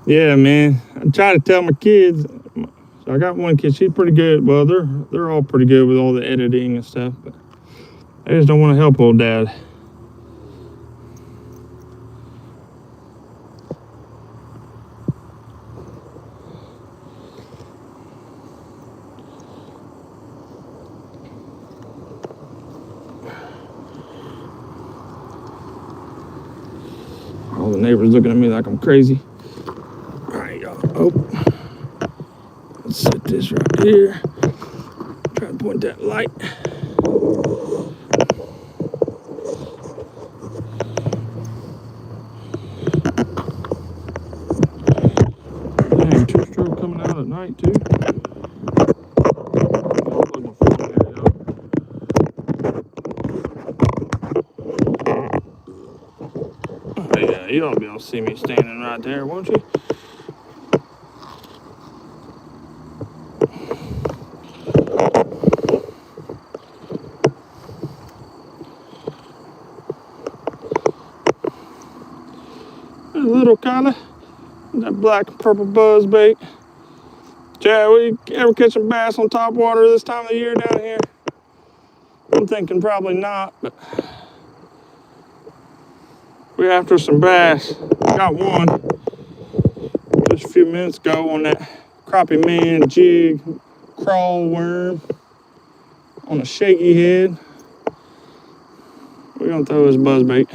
Speaker 1: Yeah, man. I try to tell my kids. So I got one kid. She's pretty good. Well, they're all pretty good with all the editing and stuff, but they just don't want to help old dad. All the neighbors looking at me like I'm crazy. All right, y'all. Oh, let's set this right here. Try to point that light. Dang, two-stroke coming out at night too. Plug my phone in here, y'all. Oh, yeah, you ought to be able to see me standing right there, won't you? There's a little Kyla. That black and purple buzzbait. Chad, we ever catch some bass on top water this time of the year down here? I'm thinking probably not, but we're after some bass. Got one just a few minutes ago on that crappie man jig crawl worm on a shaky head. We're gonna throw his buzzbait.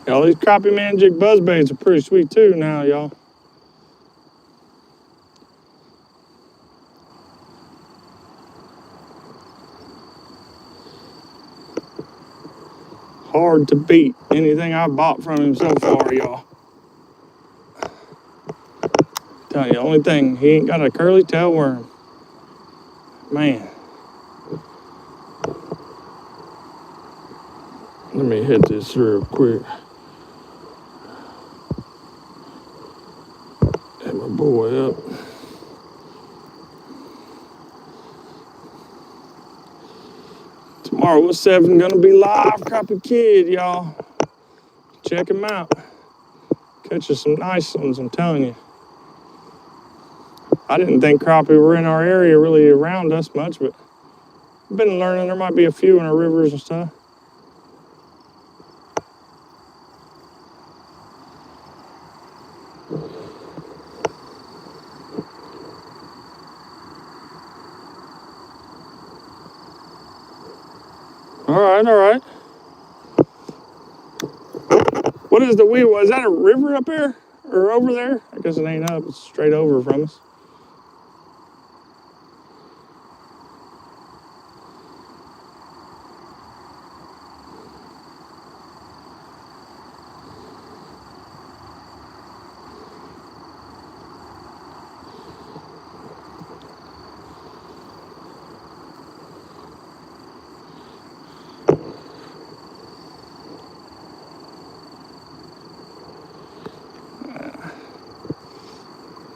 Speaker 1: Y'all, these crappie man jig buzzbaits are pretty sweet too now, y'all. Hard to beat anything I bought from him so far, y'all. Tell you, the only thing, he ain't got a curly tail worm. Man. Let me hit this real quick. Hit my boy up. Tomorrow at 7, gonna be live Crappie Kid, y'all. Check him out. Catch us some nice ones, I'm telling you. I didn't think crappie were in our area really around us much, but I've been learning there might be a few in our rivers and stuff. All right, all right. What is the wheel? Is that a river up there or over there? I guess it ain't up. It's straight over from us.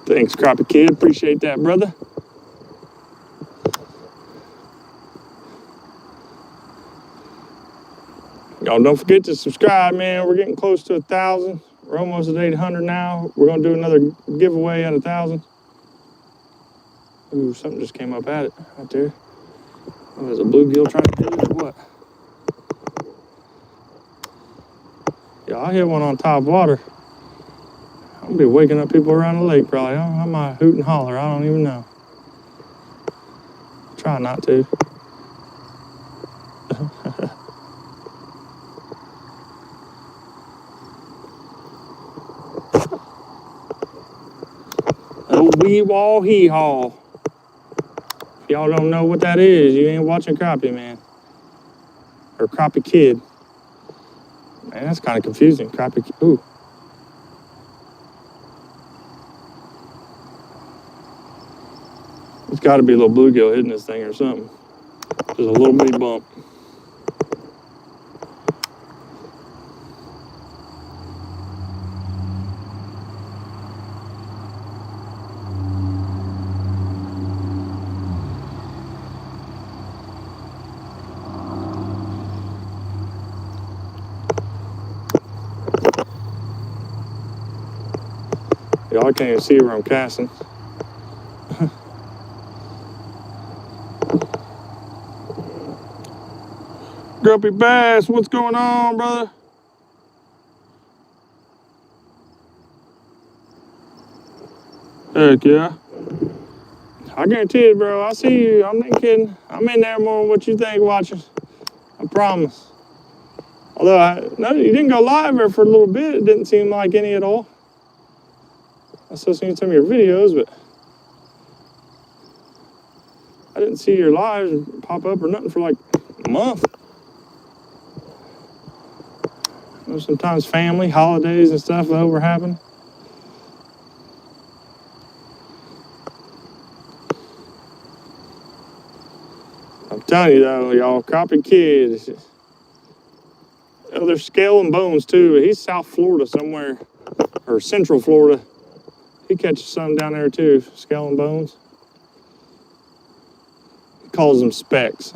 Speaker 1: Thanks, Crappie Kid. Appreciate that, brother. Y'all don't forget to subscribe, man. We're getting close to 1,000. We're almost at 800 now. We're gonna do another giveaway at 1,000. Ooh, something just came up at it right there. Oh, is a bluegill trying to hit it or what? Yeah, I hit one on top water. I'm gonna be waking up people around the lake probably. I might hoot and holler. I don't even know. Try not to. Oh, wee wall hee haw. If y'all don't know what that is, you ain't watching crappie, man. Or crappie kid. Man, that's kind of confusing. Crappie kid. Ooh. It's got to be a little bluegill hitting this thing or something. Just a little bitty bump. Y'all can't even see where I'm casting. Grumpy Bass, what's going on, brother? Heck yeah. I guarantee it, bro. I see you. I'm not kidding. I'm in there more than what you think watching. I promise. Although, no, you didn't go live there for a little bit. It didn't seem like any at all. I still seen some of your videos, but I didn't see your lives pop up or nothing for like a month. You know, sometimes family, holidays and stuff that were happening. I'm telling you though, y'all, crappie kids. Oh, there's scale and bones too. He's South Florida somewhere, or Central Florida. He catches some down there too, scale and bones. He calls them specks.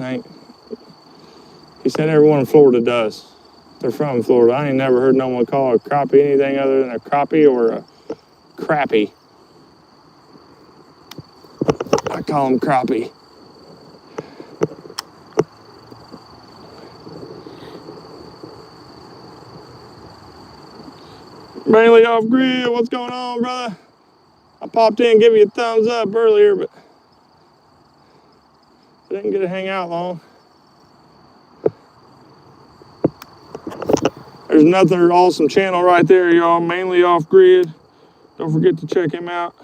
Speaker 1: He said everyone in Florida does. They're from Florida. I ain't never heard no one call a crappie anything other than a crappie or a crappie. I call them crappie. Mainly off grid, what's going on, brother? I popped in, give you a thumbs up earlier, but I didn't get to hang out long. There's another awesome channel right there, y'all. Mainly off grid. Don't forget to check him out.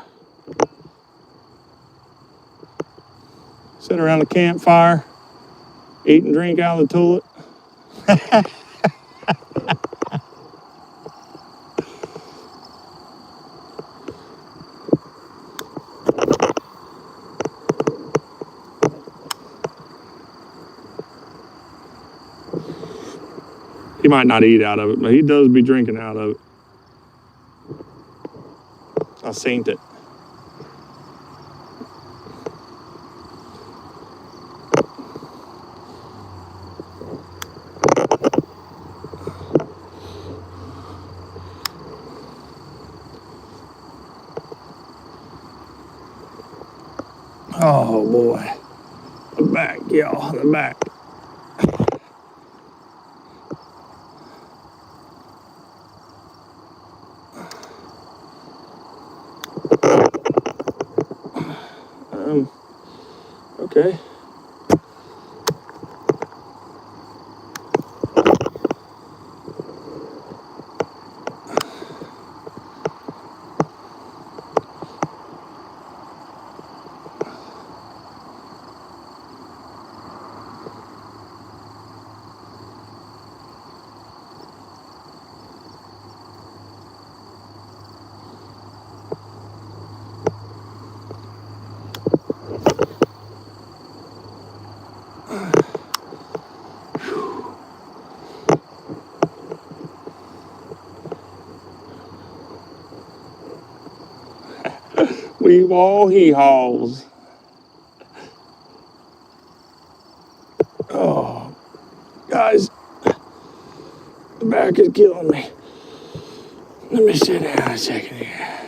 Speaker 1: Sit around the campfire, eat and drink out of the toilet. He might not eat out of it, but he does be drinking out of it. I seen it. Oh boy. The back, y'all, the back. Okay. We wall hee haws. Oh, guys, the back is killing me. Let me sit down a second here.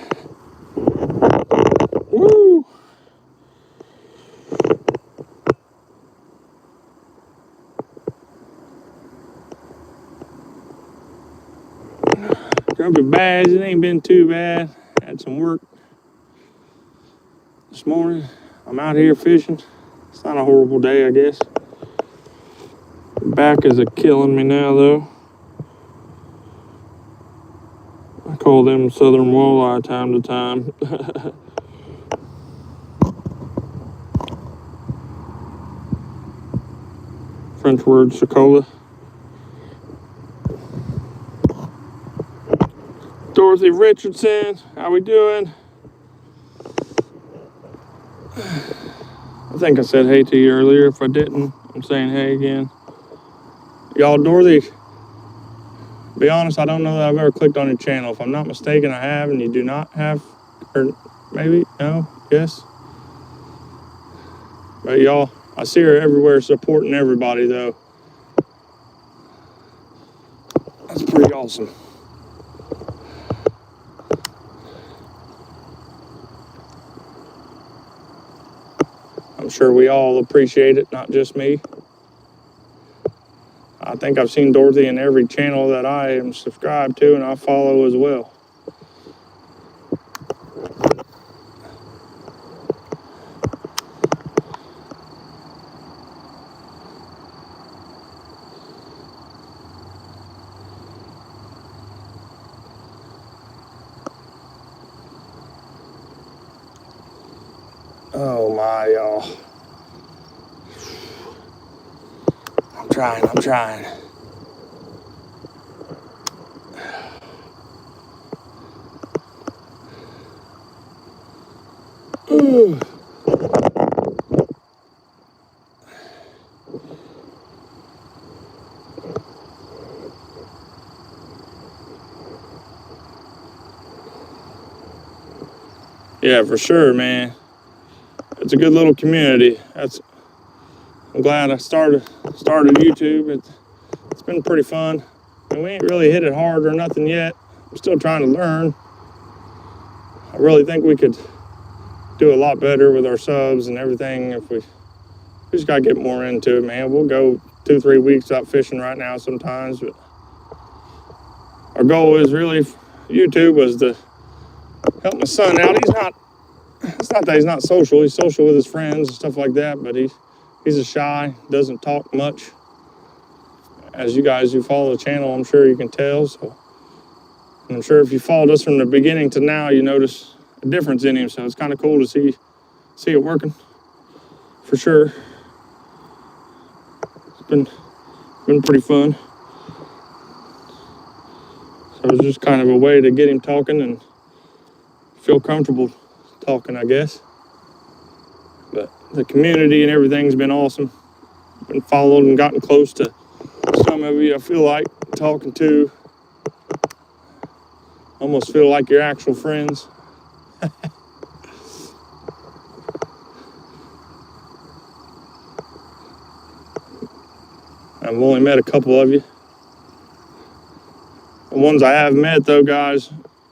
Speaker 1: Woo! Grumpy Bass, it ain't been too bad. Had some work this morning. I'm out here fishing. It's not a horrible day, I guess. Back is killing me now, though. I call them southern walleye time to time. French word, Socola. Dorothy Richardson, how we doing? I think I said hey to you earlier. If I didn't, I'm saying hey again. Y'all, Dorothy, be honest, I don't know that I've ever clicked on your channel. If I'm not mistaken, I have, and you do not have, or maybe, no, yes. But y'all, I see her everywhere supporting everybody, though. That's pretty awesome. I'm sure we all appreciate it, not just me. I think I've seen Dorothy in every channel that I am subscribed to and I follow as well. Oh my, y'all. I'm trying. Ooh. Yeah, for sure, man. It's a good little community. I'm glad I started YouTube. It's been pretty fun. And we ain't really hit it hard or nothing yet. I'm still trying to learn. I really think we could do a lot better with our subs and everything if we just gotta get more into it, man. We'll go 2-3 weeks out fishing right now sometimes, but our goal is really, YouTube was to help my son out. It's not that he's not social. He's social with his friends and stuff like that, but he's a shy, doesn't talk much. As you guys who follow the channel, I'm sure you can tell. So I'm sure if you followed us from the beginning to now, you notice a difference in him. So it's kind of cool to see it working, for sure. It's been pretty fun. So it was just kind of a way to get him talking and feel comfortable talking, I guess. But the community and everything's been awesome. Been followed and gotten close to some of you. I feel like talking to. Almost feel like you're actual friends. I've only met a couple of you. The ones I have met, though, guys,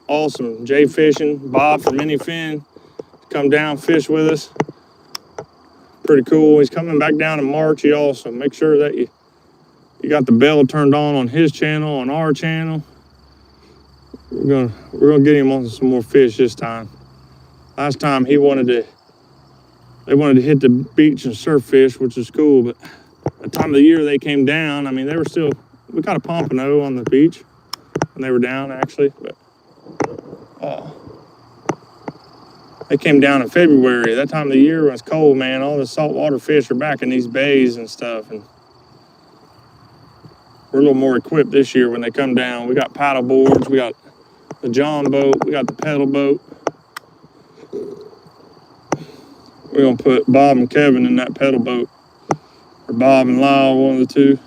Speaker 1: awesome. Jay Fishing, Bob from Anyfin, come down, fish with us. Pretty cool. He's coming back down in March. He also make sure that you got the bell turned on his channel, on our channel. We're gonna get him on some more fish this time. Last time they wanted to hit the beach and surf fish, which is cool, but the time of the year they came down, I mean, we caught a pompano on the beach when they were down, actually, but they came down in February. That time of the year when it's cold, man, all the saltwater fish are back in these bays and stuff, and we're a little more equipped this year when they come down. We got paddle boards, we got the John boat, we got the pedal boat. We're gonna put Bob and Kevin in that pedal boat, or Bob and Lyle, one of the two.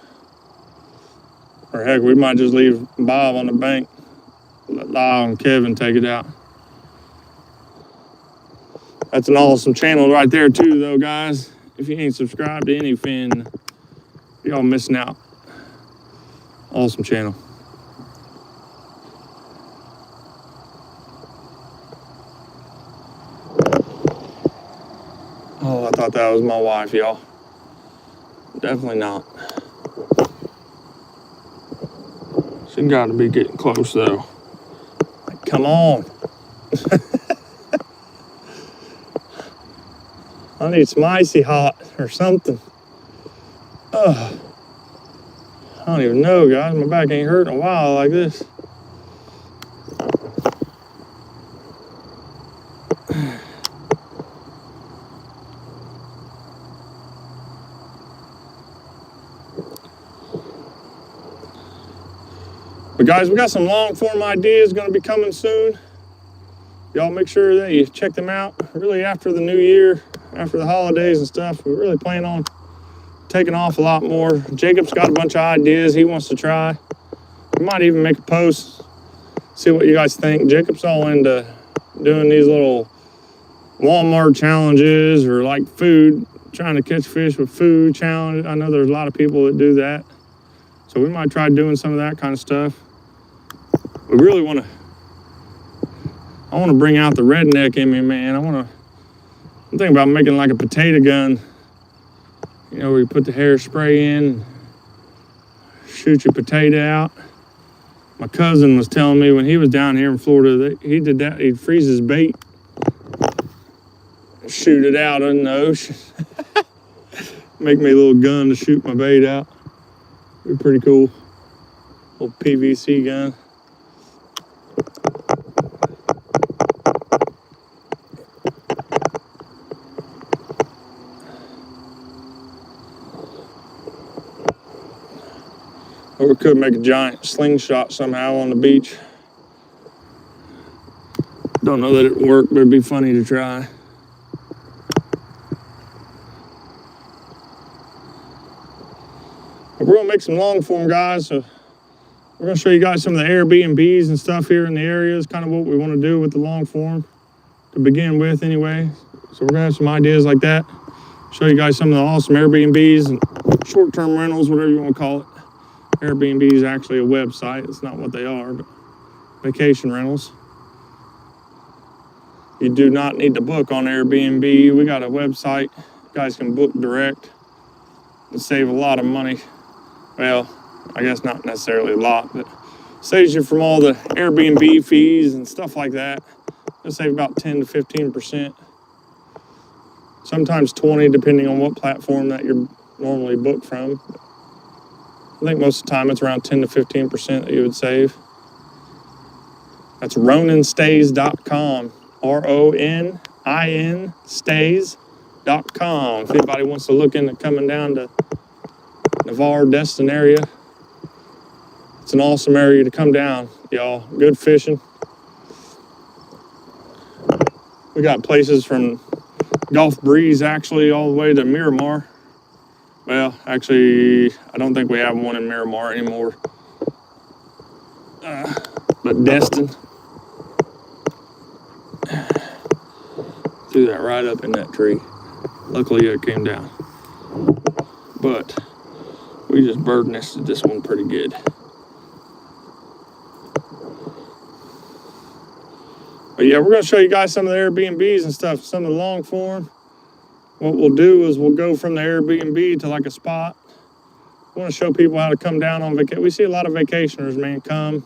Speaker 1: Or heck, we might just leave Bob on the bank, let Lyle and Kevin take it out. That's an awesome channel right there too, though, guys. If you ain't subscribed to Anyfin, y'all missing out. Awesome channel. Oh, I thought that was my wife, y'all. Definitely not. She got to be getting close, though. Come on. I need some icy hot or something. Ugh. I don't even know, guys. My back ain't hurt in a while like this. But guys, we got some long form ideas going to be coming soon. Y'all make sure that you check them out. Really after the new year, after the holidays and stuff, we really plan on taking off a lot more. Jacob's got a bunch of ideas he wants to try. We might even make a post, see what you guys think. Jacob's all into doing these little Walmart challenges or like food, trying to catch fish with food challenge. I know there's a lot of people that do that. So we might try doing some of that kind of stuff. We really I want to bring out the redneck in me, man. I'm thinking about making like a potato gun. You know, where you put the hairspray in, shoot your potato out. My cousin was telling me when he was down here in Florida that he did that. He'd freeze his bait, shoot it out in the ocean. Make me a little gun to shoot my bait out. It'd be pretty cool. Little PVC gun. Or we could make a giant slingshot somehow on the beach. Don't know that it'd work, but it'd be funny to try. But we're gonna make some long form, guys. So we're gonna show you guys some of the Airbnbs and stuff here in the area. Is kind of what we want to do with the long form to begin with, anyway. So we're gonna have some ideas like that. Show you guys some of the awesome Airbnbs and short-term rentals, whatever you want to call it. Airbnb is actually a website. It's not what they are, but vacation rentals. You do not need to book on Airbnb. We got a website. You guys can book direct and save a lot of money. Well, I guess not necessarily a lot, but saves you from all the Airbnb fees and stuff like that. It'll save about 10 to 15%. Sometimes 20, depending on what platform that you're normally booked from. I think most of the time it's around 10 to 15% that you would save. That's RoninStays.com. RONIN stays.com. If anybody wants to look into coming down to Navarre, Destin area, it's an awesome area to come down, y'all. Good fishing. We got places from Gulf Breeze actually all the way to Miramar. Well, actually, I don't think we have one in Miramar anymore. But Destin. Threw that right up in that tree. Luckily, it came down. But we just bird nested this one pretty good. But yeah, we're going to show you guys some of the Airbnbs and stuff, some of the long form. What we'll do is we'll go from the Airbnb to like a spot. We want to show people how to come down on vacation. We see a lot of vacationers, man, come.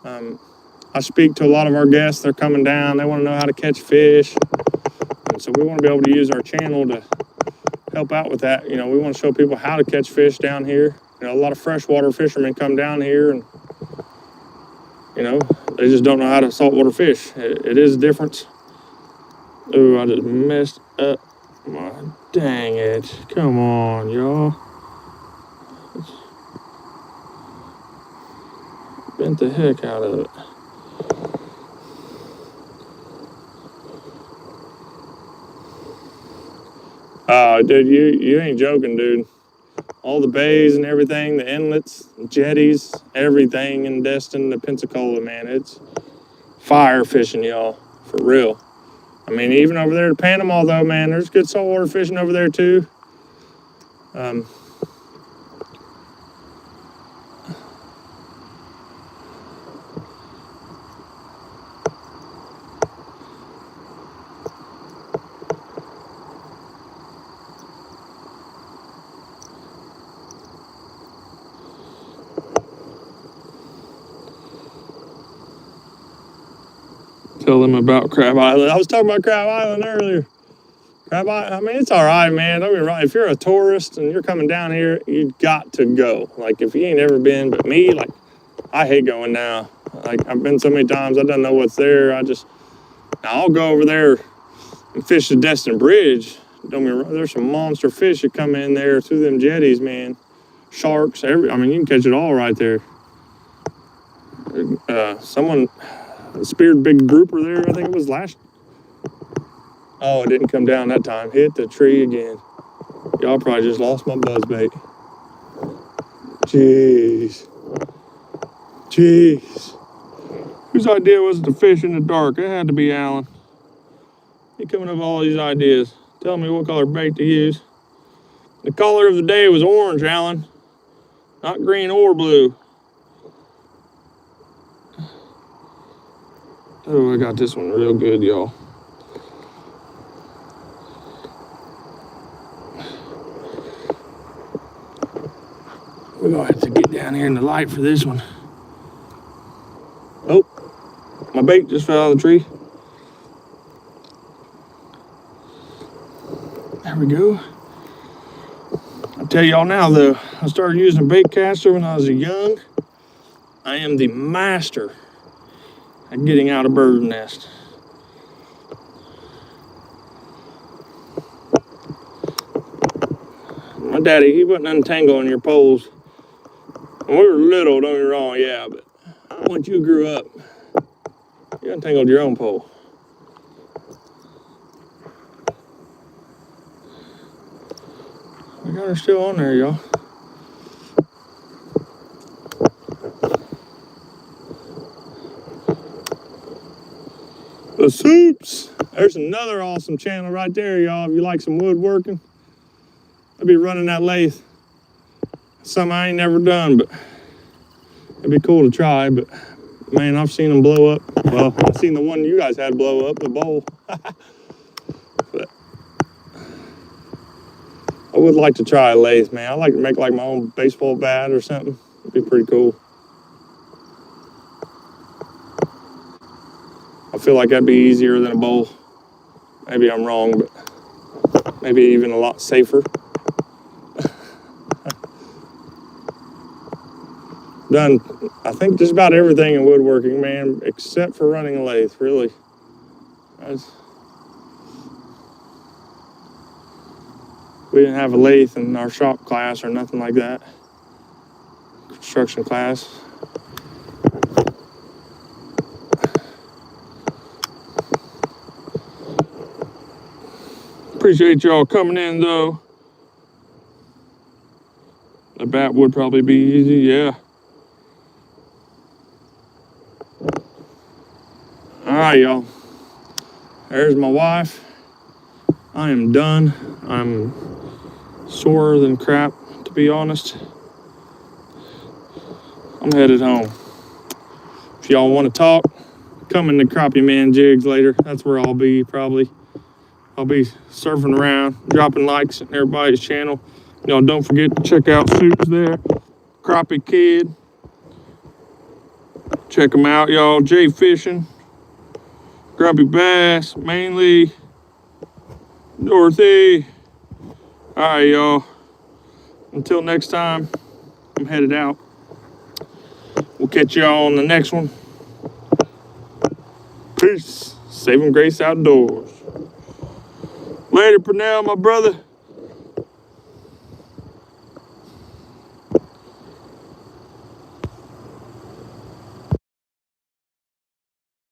Speaker 1: I speak to a lot of our guests. They're coming down. They want to know how to catch fish. And so we want to be able to use our channel to help out with that. You know, we want to show people how to catch fish down here. You know, a lot of freshwater fishermen come down here and, you know, they just don't know how to saltwater fish. It is a difference. Ooh, I just messed up. Dang it. Come on, y'all. Bent the heck out of it. Oh, dude, you ain't joking, dude. All the bays and everything, the inlets, jetties, everything in Destin to Pensacola, man. It's fire fishing, y'all. For real. I mean, even over there to Panama, though, man, there's good saltwater fishing over there, too. Tell them about Crab Island. I was talking about Crab Island earlier. Crab Island, I mean, it's all right, man. Don't get me wrong. If you're a tourist and you're coming down here, you got to go. Like, if you ain't ever been, but me, like, I hate going now. Like, I've been so many times, I don't know what's there. I'll go over there and fish the Destin Bridge. Don't get me wrong. There's some monster fish that come in there through them jetties, man. Sharks, I mean, you can catch it all right there. Someone speared big grouper there. I think it was last. Oh, it didn't come down that time. Hit the tree again. Y'all probably just lost my buzzbait. Jeez. Whose idea was it to fish in the dark? It had to be Alan. He coming up with all these ideas. Tell me what color bait to use. The color of the day was orange, Alan. Not green or blue. Oh, I got this one real good, y'all. We're gonna have to get down here in the light for this one. Oh, my bait just fell out of the tree. There we go. I'll tell y'all now though, I started using a bait caster when I was young. I am the master at getting out of bird nest. My daddy, he wouldn't untangling your poles. When we were little, don't get me wrong, yeah, but once you grew up, you untangled your own pole. I got her still on there, y'all. The Soups. There's another awesome channel right there, y'all. If you like some woodworking, I'll be running that lathe. Something I ain't never done, but it'd be cool to try. But man, I've seen them blow up. Well, I've seen the one you guys had blow up, the bowl. But I would like to try a lathe, man. I like to make like my own baseball bat or something. It'd be pretty cool. I feel like that'd be easier than a bowl. Maybe I'm wrong, but maybe even a lot safer. Done, I think, just about everything in woodworking, man, except for running a lathe, really. We didn't have a lathe in our shop class or nothing like that. Construction class. Appreciate y'all coming in, though. The bat would probably be easy, yeah. All right, y'all. There's my wife. I am done. I'm sorer than crap, to be honest. I'm headed home. If y'all want to talk, come in the Crappie Man Jigs later. That's where I'll be, probably. I'll be surfing around, dropping likes on everybody's channel. Y'all don't forget to check out Soups there. Crappie Kid. Check them out, y'all. Jay Fishing. Grumpy Bass, mainly. Dorothy. All right, y'all. Until next time, I'm headed out. We'll catch y'all on the next one. Peace. Saving Grace Outdoors. Later, Pernell, my brother.